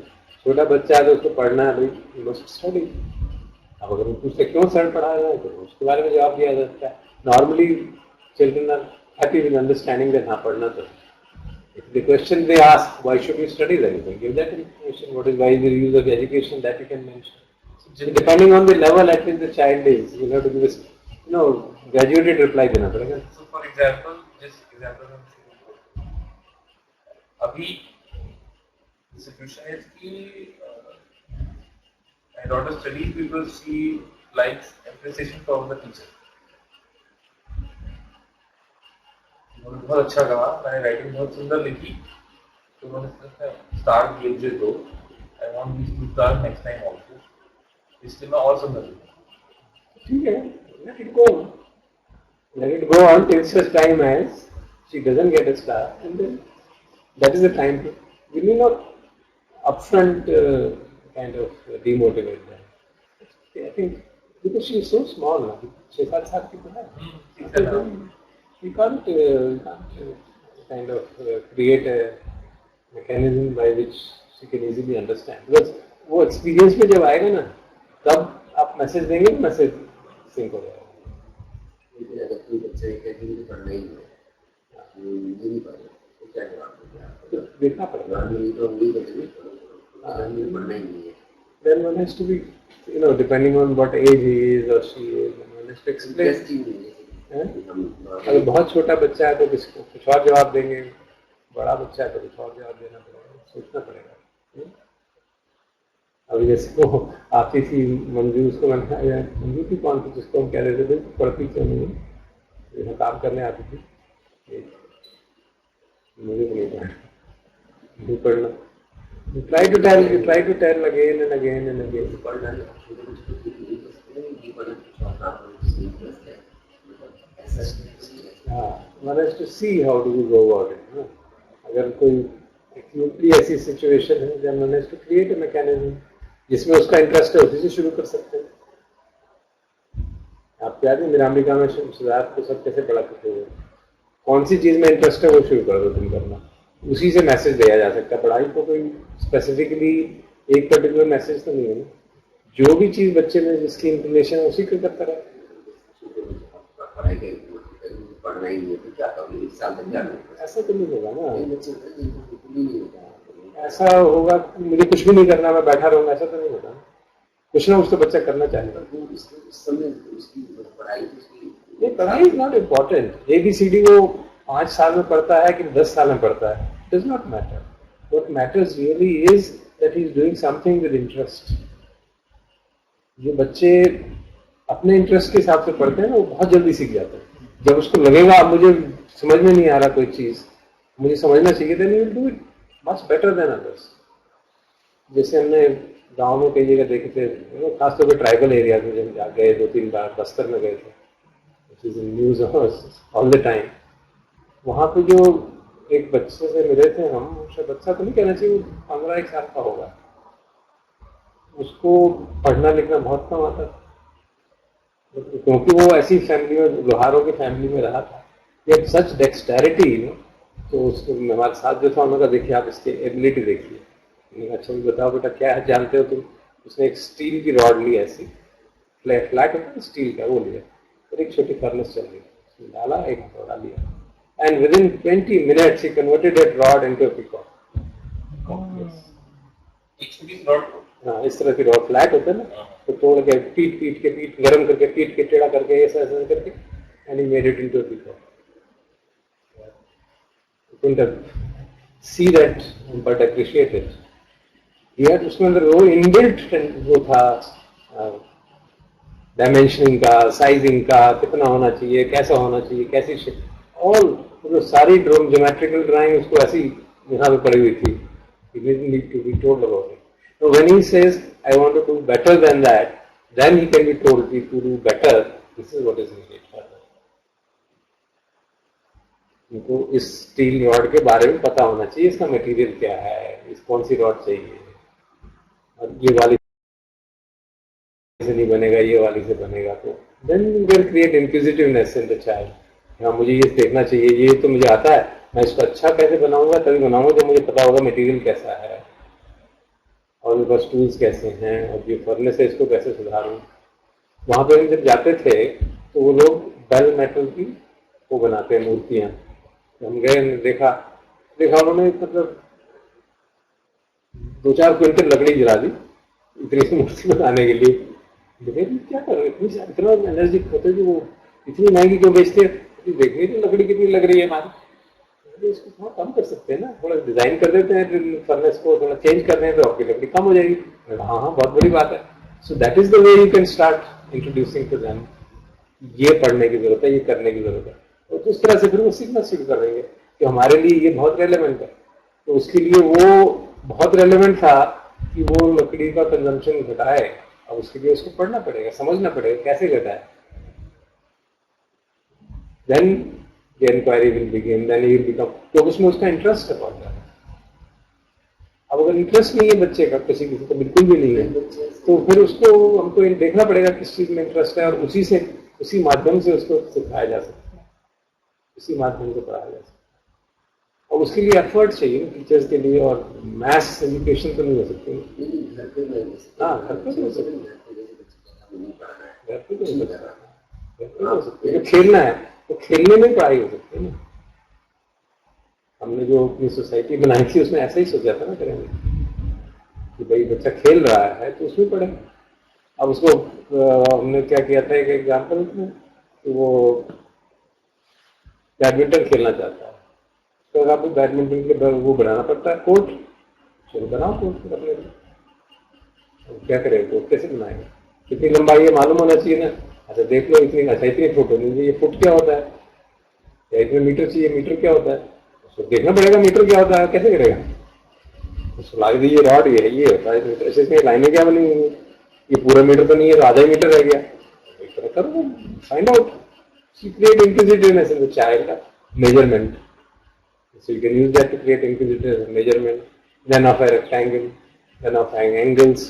छोटा बच्चा है तो उसको पढ़ना है, भाई यू मस्ट स्टडी. अब अगर पूछते क्यों सर पढ़ा रहा है, तो उसके बारे में जवाब दिया जाता है. Normally children are happy with understanding that हाँ पढ़ना तो. If the question they ask, why should we study, then you can give that information. What is why is the use of education, that you can mention. Depending on the level at which the child is, you have to give this, graduated reply देना पड़ेगा. So for example, just example हम शुरू करते हैं. अभी the situation is कि my daughter studies because she likes appreciation from the teacher. उन्होंने बहुत अच्छा कहा, मैंने राइटिंग बहुत सुंदर लिखी, तो उन्होंने स्टार दिए मुझे 2. I want these 2 stars next time also. इसलिए मैं और सुंदर लिखूं. ठीक है, let it go. Let it go on till such time as she doesn't get a star, and then that is the time to. We need not upfront kind of demotivate them. I think because she is so small now, 6-7 साल की तो है. We can't kind of create a mechanism by which she can easily understand. Because वो experience में जब आएगा ना, तब आप मैसेज देंगे, मैसेज सिंक हो जाएगा. लेकिन अगर कोई बच्चा ये कहते हैं कि पढ़ना ही है, ये नहीं पढ़ना, तो क्या जवाब देंगे? तो देखना पड़ेगा. नहीं तो नहीं बच्चे पढ़ना ही नहीं है. Then one has to be, depending on what age he is or she is, one has to explain. अगर बहुत छोटा बच्चा है तो किसको कुछ और जवाब देंगे, बड़ा बच्चा है तो कुछ और जवाब देना पड़ेगा, सोचना पड़ेगा. अभी जैसे वो आती थी मंजू, उसको मैंने मंजू थी कौन थी जिसको हम कह रहे थे पढ़ती क्यों नहीं, यहाँ काम करने आती थी, मुझे नहीं पढ़ना. Try to tell again and again and again. One has to see how do you go about it. अगर कोई acutely ऐसी situation है, then one has to create a mechanism जिसमें उसका इंटरेस्ट है, उसी से शुरू कर सकते हैं. आप याद है मीरांबिका में सिद्धार्थ को सब कैसे पढ़ा करते हुए, कौन सी चीज में इंटरेस्ट है वो शुरू कर दो तुम करना, उसी से मैसेज दिया जा सकता है. पढ़ाई को कोई स्पेसिफिकली एक पर्टिकुलर मैसेज तो नहीं है ना, जो भी चीज बच्चे में जिसकी इंफॉर्मेशन है उसी को करता रहे. पढ़ना ही नहीं तो क्या करोगे, 1 साल तक क्या करोगे? ऐसा तो नहीं होगा ना. नहीं होगा. ऐसा होगा मुझे कुछ भी नहीं करना, मैं बैठा रहूंगा, ऐसा तो नहीं होगा. कुछ ना कुछ तो बच्चा करना चाहेगा. पढ़ाई इज नॉट इम्पोर्टेंट. ABCD वो 5 साल में पढ़ता है कि 10 साल में पढ़ता है, does not matter. What matters really is that he is doing something with interest. जो बच्चे अपने इंटरेस्ट के हिसाब से पढ़ते हैं ना, वो बहुत जल्दी सीख जाते हैं. जब उसको लगेगा अब मुझे समझ में नहीं आ रहा कोई चीज, मुझे समझना चाहिए, then he will do it much better than others. जैसे हमने गांव में कई जगह देखे थे, खासतौर पर ट्राइबल एरिया में जब गए 2-3 बार, बस्तर में गए थे, which is in news all the time. वहाँ पे जो एक बच्चे से मिले थे हम, उसे बच्चा तो नहीं कहना चाहिए, 15-1 साल का होगा, उसको पढ़ना लिखना बहुत कम आता था, क्योंकि वो ऐसी फैमिली में, लोहारों की फैमिली में रहा था. ये सच डेक्सटेरिटी, तो उसको हमारे साथ जो था उन्होंने कहा देखिए आप इसकी एबिलिटी देखिए. अच्छा भी बताओ बेटा क्या है, जानते हो तुम? उसने एक स्टील की रॉड ली, ऐसी फ्लैट होता है स्टील का, वो लिया और एक छोटी फर्नेस चल रही, उसमें डाला, एक हथौड़ा लिया, and with in 20 minutes he converted that rod into a peacock. हाँ, इस तरह की रॉड फ्लैट होता है ना, तो तोड़ के पीट गरम करके पीट के टेढ़ा करके ऐसा करके, and he made it into a peacock. You couldn't see that but appreciate it. यार उसमें अंदर वो इनबिल्ट वो था, डायमेंशनिंग का, साइजिंग का, कितना होना चाहिए, कैसा होना चाहिए, कैसी शेप, ऑल तो सारी ज्योमेट्रिकल ड्राइंग उसको ऐसी यहाँ पे पड़ी हुई थी. He didn't need to be told about it. So when he says I want to do better than that, then he can be told to do better. This is what is needed. उनको इस steel rod के बारे में पता होना चाहिए, इसका material क्या है, इस कौन सी रॉड चाहिए, और ये वाली से नहीं बनेगा, ये वाली से बनेगा. तो then you can create inquisitiveness in the child. हाँ मुझे ये देखना चाहिए, ये तो मुझे आता है, मैं इसको अच्छा कैसे बनाऊंगा, तभी बनाऊंगा जब मुझे पता होगा मटेरियल कैसा है और मेरे पास टूल्स कैसे हैं, और ये फर्नेस है इसको कैसे सुधारूं. वहाँ पे हम जब जाते थे तो वो लोग बेल मेटल की वो बनाते हैं मूर्तियाँ. हम गए, देखा उन्होंने, मतलब 2-4 क्विंटल लकड़ी जला दी इतनी सी मूर्ति बनाने के लिए। लेकिन क्या कर रहे इतनी इतना एनर्जी होता है कि वो इतनी महंगी क्यों बेचते हैं? देखिए तो लकड़ी कितनी लग रही है हमारी, तो इसको थोड़ा कम कर सकते हैं ना, थोड़ा डिजाइन कर देते हैं फर्नेस को, थोड़ा चेंज कर दें तो आपकी लकड़ी कम हो जाएगी। हाँ हाँ बहुत बड़ी बात है। So that is the way you can start introducing to them, ये पढ़ने की जरूरत है, ये करने की जरूरत है, और तो उस तरह से फिर वो सीखना शुरू कर देंगे कि हमारे लिए ये बहुत रेलेवेंट है। तो उसके लिए वो बहुत रेलेवेंट था कि वो लकड़ी का कंजम्पशन घटाए, अब उसके लिए उसको पढ़ना पड़ेगा, समझना पड़ेगा कैसे घटाए। Then the inquiry will begin, then he will become, तो उसमें उसका इंटरेस्ट है बहुत ज्यादा। अब अगर इंटरेस्ट नहीं है बच्चे का, किसी किसी को बिल्कुल भी नहीं है, तो फिर उसको हमको देखना पड़ेगा किस चीज में इंटरेस्ट है, और उसी माध्यम से उसको सिखाया जा सकता है, उसी माध्यम से पढ़ाया जा सकता है। और उसके लिए एफर्ट चाहिए टीचर्स के लिए, और मैथ्स एजुकेशन तो नहीं हो सकती। हाँ घर पे तो हो सकती है, घर पे तो हो सकती है। खेलना है तो खेलने में पढ़ाई हो सकती है ना। हमने जो अपनी सोसाइटी बनाई थी उसमें ऐसा ही सोचा था ना करेंगे कि भाई बच्चा खेल रहा है तो उसमें पढ़े। अब उसको हमने क्या किया था, एक एग्जाम्पल में, तो वो बैडमिंटन खेलना चाहता है, तो अगर आपको बैडमिंटन के लिए वो बनाना पड़ता है कोर्ट, चलो बनाओ कोर्ट अपने लिए। क्या करें, कोर्ट कैसे बनाएंगे, कितनी लंबाई है मालूम होना चाहिए ना। अच्छा देख लो इतनी, अच्छा इतनी फुट होनी चाहिए, ये फुट क्या होता है, या इतने मीटर चाहिए, मीटर क्या होता है, उसको देखना पड़ेगा मीटर क्या होता है, कैसे करेगा। उसको लाग दीजिए रॉड, ये होता है मीटर, ऐसे इसमें लाइनें क्या बनी हुई है, ये पूरा मीटर तो नहीं है तो आधा ही मीटर रह गया, करो find out, create inquisitiveness in the child, measurement. So you can use that to create inquisitive measurement. Then of a rectangle, then of angles.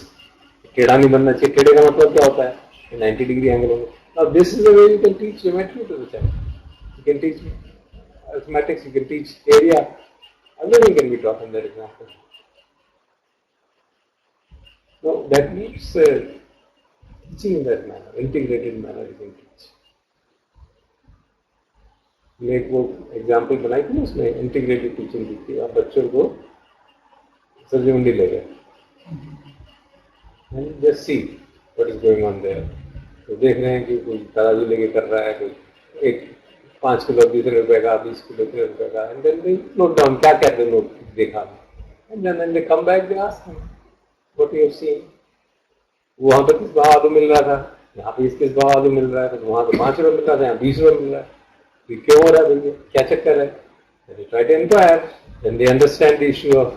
टेढ़ा नहीं बनना चाहिए, टेढ़े का मतलब क्या होता है, 90 degree angle होगा। Now this is the way you can teach geometry to the child. You can teach arithmetic, you can teach area. Everything can be taught in that example. So that means teaching in that manner, integrated manner you can teach. मैं एक वो example बनाई थी ना, उसमें integrated teaching दी थी। आप बच्चों को सब्जी मंडी ले गए, just see what is going on their, तो देख रहे हैं कि कोई तराजू लेके कर रहा है, कोई एक 5 किलो 20 रुपए का, 20 किलो 30 रुपए का, and then they note down क्या कहते हैं, नोट देखा, and then they come back, they ask what you have seen, वहां पर किस भाव आलू मिल रहा था, यहाँ पे किस भाव आलू मिल रहा है, तो वहां तो 5 रुपए मिल रहा था, यहाँ 20 रुपए मिल रहा है, क्यों हो रहा है भैया, क्या चक्कर है। Then you try to inquire, then they understand the issue of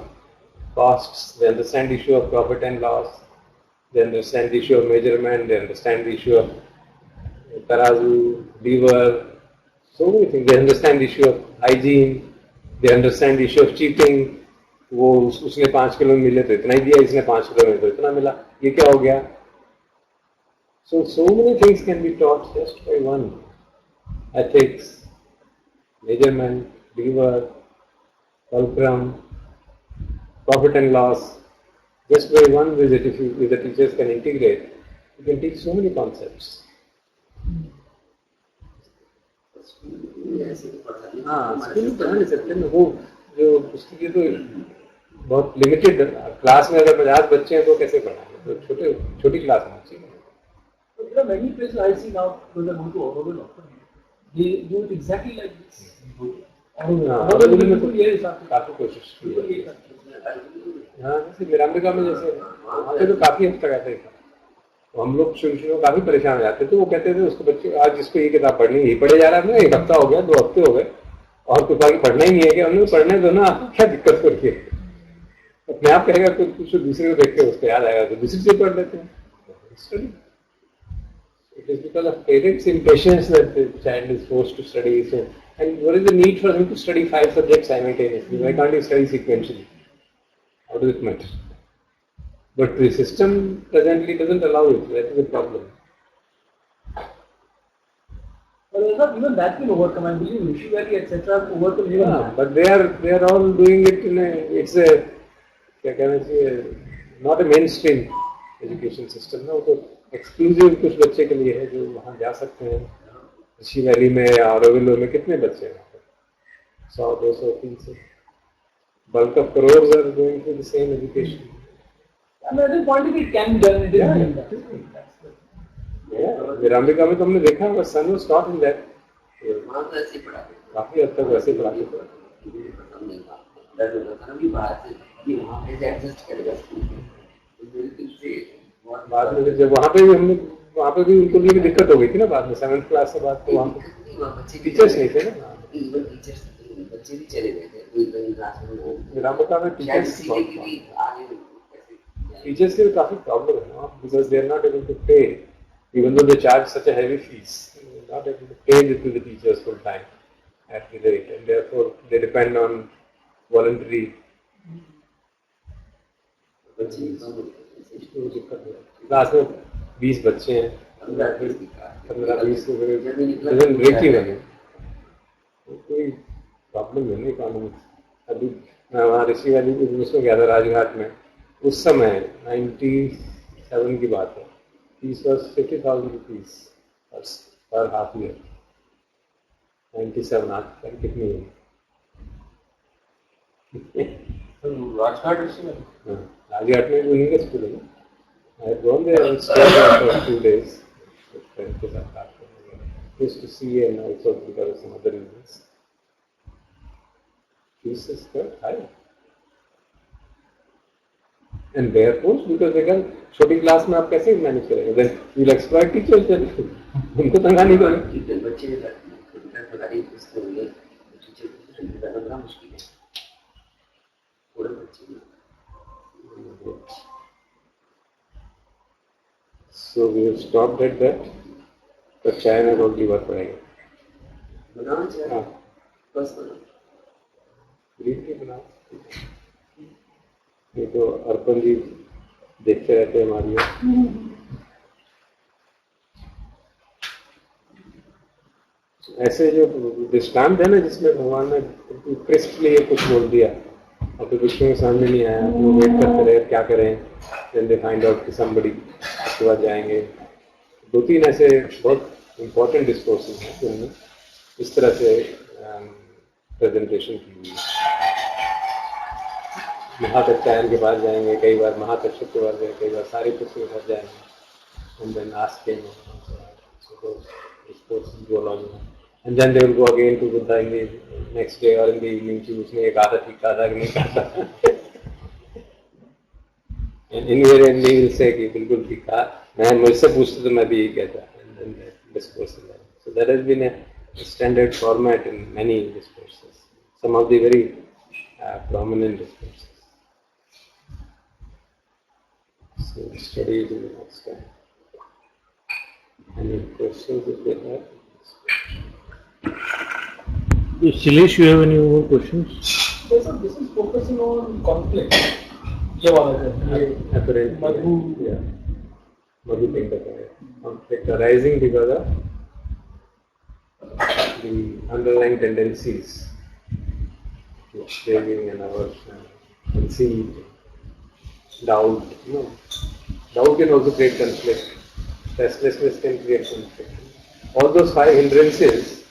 costs, they understand the issue of profit and loss, they understand the issue of measurement, they understand the issue of tarazu, lever, so many things, they understand the issue of hygiene, they understand the issue of cheating, वो उसने 5 kilo मिले तो इतना ही दिया, इसने 5 kilo में तो इतना मिला, ये क्या हो गया। So many things can be taught just by one. Ethics, measurement, lever, fulcrum, profit and loss. Just by one visit, if the teachers can integrate, you can teach so many concepts. हाँ, school में पढ़ा नहीं सकते ना, वो जो उसकी तो बहुत लिमिटेड क्लास में, अगर 50 बच्चे हैं तो कैसे पढ़ाएंगे, तो छोटी क्लास में चाहिए। There are many places I see now, those are going to Auroville often. They do it exactly like this. काफी कोशिश की। हाँ जैसे मिरांबिका में, जैसे वहाँ पे तो काफी हद तक ऐसा ही था, तो हम लोग शुरू में काफी परेशान हो जाते, तो वो कहते थे उसको बच्चे आज जिसको ये किताब पढ़नी यही पढ़े जा रहा है, 1 हफ्ता हो गया, 2 हफ्ते हो गए, और कुछ आगे पढ़ना ही नहीं है, कि हमने पढ़ने दो ना, क्या दिक्कत हो रही है, अपने आप कहेगा कुछ दूसरे को देख के उसको याद आएगा तो दूसरी से पढ़ लेते हैं। It is because of parents' impatience that the child is forced to study. So, and what is the need for him to study 5 subjects simultaneously? Why can't he study sequentially? How does it matter? But the system presently doesn't allow it. That is the problem. But even that's been overcome. I believe Rishi Valley, etc. have overcome even that. But they are all doing it in a, it's a, क्या कहना चाहिए, not a mainstream education system. No, तो exclusive कुछ बच्चे के लिए है जो वहाँ जा सकते हैं। ऋषि वैली में या ऑरोविल में कितने बच्चे हैं, 100, 200, 300, bulk of crores are going through the same education. I mean, at this point, it can be done. It is being done. That's the- Yeah, Virambika में तो हमने देखा है, but son was taught in that. वहाँ तो ऐसे ही पढ़ाते थे। काफी हद तक वैसे पढ़ाते थे। मुझे पसंद नहीं था, दर्द होता था ना कि बाहर से कि वहाँ पे एडजस्ट करेगा स्कूल में, तो मेरे दिल से बहुत बाद में जब वहाँ पे भी हमने वहाँ पे भी उनको लिए दिक्कत हो गई थी ना बाद में 7th क्लास के बाद तो वहाँ पे वहाँ बच्चे टीचर्स नहीं थे ना। इवन टीचर्स बच्चे भी चले गए थे, कोई कहीं क्लास में हो, विरामता में शायद टीचर्स सीखे की भी आगे कैसे टीचर्स की काफी प्रॉब्लम है ना because they are not able to pay even though they charge such a heavy fees not able to pay to the teachers full time at the rate and therefore they depend on voluntary बच्चे class में 20 बच्चे हैं 15-20 कोई problem है नहीं कानून। अभी मैं वहाँ ऋषि वैली उसमें गया था राजघाट में, उस समय 97 की बात है, fees was 50,000 rupees per half year. 97 आज तक कितनी है? राजघाट इसमें राजघाट में उन्हीं का स्कूल है ना। I had gone there and stayed there for 2 days with friends के साथ बात करने गया just to see and also because of some other reasons. Fees is quite high and therefore because they can छोटी class में आप कैसे manage करेंगे? Then you will exploit teachers then उनको तंगा नहीं करेंगे। बच्चे पढ़ाई इसके लिए टीचर को ज़्यादा बड़ा मुश्किल है, थोड़े बच्चे। So we have stopped at that. तो चाय में रोटी बात पड़ेगा। बनाना चाहिए, हाँ, बस बनाओ। ग्रीन टी बनाओ। ये तो अर्पण जी देखते रहते हैं हमारी ओर। ऐसे जो दृष्टांत है ना जिसमें भगवान ने क्रिस्पली ये कुछ बोल दिया और फिर विष्णु के सामने नहीं आया, वो वेट करते रहे क्या करें, then they find out कि somebody उसके बाद जाएंगे। 2-3 ऐसे बहुत इम्पोर्टेंट डिस्कोर्सेस हैं जिनमें इस तरह से प्रेजेंटेशन की हुई है। महाकच्छायन के पास जाएंगे, कई बार महाकश्यप के पास गए, कई बार सारे पुष्प के पास जाएंगे and then ask him so those discourses go along and then they will go again to Buddha in the next day or in the evening कि उसने ये कहा था ठीक कहा था कि नहीं कहा था and invariably he will say कि बिल्कुल ठीक कहा, मैं मुझसे पूछते तो मैं भी यही कहता and then the discourse is on. So that has been a standard format in many discourses, some of the very prominent discourses. So study it in the next time. Any questions if they have? Shilesh, you have any more questions? So this is focusing on conflict. ये वाला है, ये Apparently, Madhu yeah. Madhu Pinda conflict arising because of the underlying tendencies, craving and aversion, conceit, doubt. Doubt can also create conflict. Restlessness can create conflict. All those 5 hindrances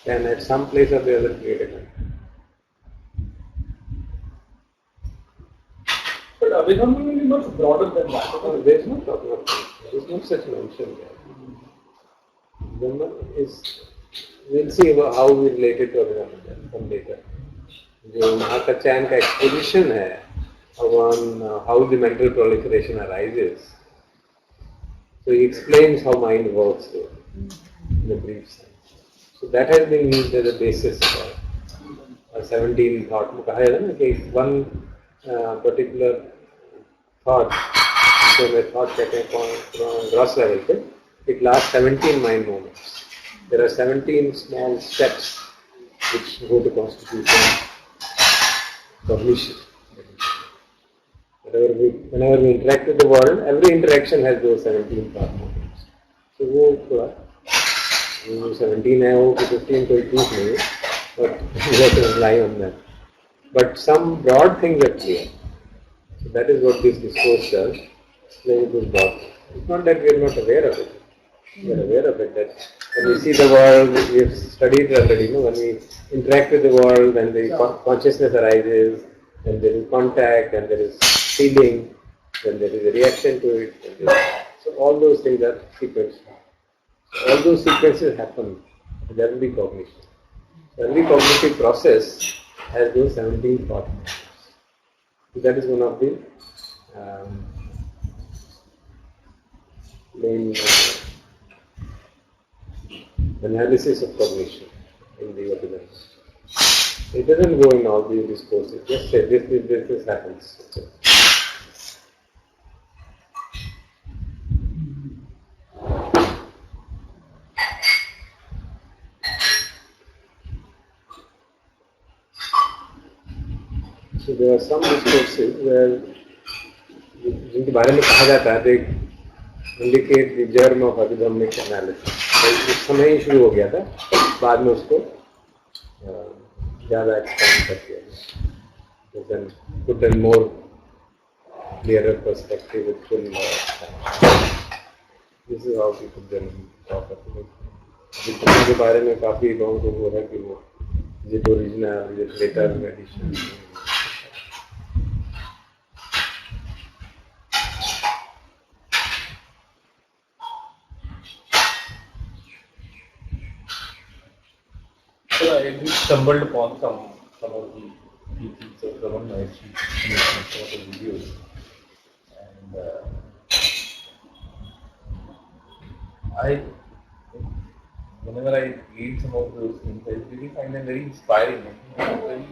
can at some place or the other create a conflict. But Abhidhamma will be much broader than that. There is no problem. There is no such mention there. Brahman is, we'll see how we relate it to Abhidhamma from later. जो महाकच्छायन का exposition है on how the mental proliferation arises. So he explains how mind works there in a brief sense. So that has been used as a basis for 17 thought. में कहा जाता है ना कि one particular thought, जो मैं thought कहते हैं gross level पे, it lasts 17 mind moments. There are 17 small steps which go to constitution, cognition. Whenever we interact with the world, every interaction has those 17 thought moments. So वो थोड़ा 17 है वो 15 कोई proof नहीं है, but we have to rely on that. But some broad things are clear. So that is what this discourse does. Explain this broad. It's not that we are not aware of it. We are aware of it. That when we see the world, we have studied it already. When we interact with the world, when the consciousness arises, then there is contact, and there is feeling, then there is a reaction to it. So all those things are sequenced. So all those sequences happen. There will be cognition. So every cognitive process has those 17 partners. So that is one of the main analysis of cognition in the evidence. It doesn't go in all these discourses. Just say this happens. So there are some discourses where जिनके बारे में कहा जाता है they indicate the germ of abhidhammic analysis. तो उस समय ही शुरू हो गया था, बाद में उसको ज़्यादा expand कर दिया गया. Then put in more clearer perspective with full this is how people generally talk about it. Abhidhamma के बारे में काफी लोगों को हो रहा है कि वो ये ओरिजिनल ये later edition. So I just stumbled upon some of the teachings of Raman Maharshi in some of the videos, and whenever I read some of those things, I really find them very inspiring. Very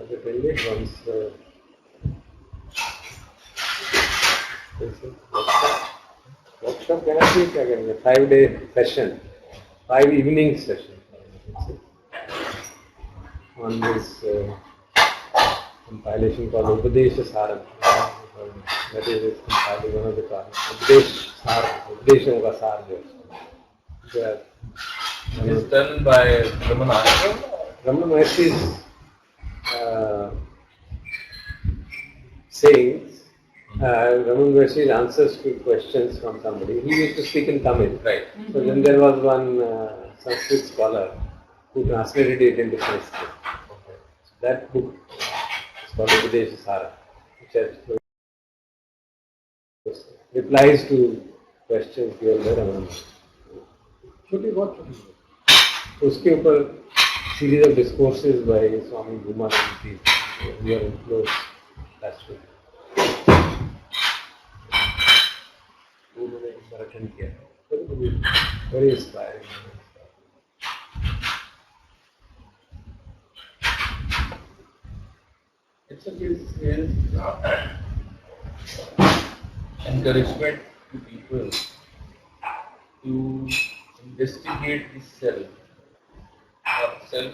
the English ones. Workshop cannot be again a 5-day session, 5 evening session on this compilation called Upadesha Saram. That is compiling one of the Upadesham ka Sar. it is done by Raman Maharshi. Raman Maharshi's sayings, Raman Maharshi's answers to questions from somebody. He used to speak in Tamil. Right. So then there was one Sanskrit scholar who translated it into Sanskrit. Okay. So that book is called Upadesha Sara, which has replies to questions given by Raman Maharshi. छोटी बहुत छोटी उसके ऊपर series of discourses by Swami Bhumanand, we are in close touch with. उन्होंने संरक्षण किया, very inspiring. It's a his encouragement to people to investigate the self or self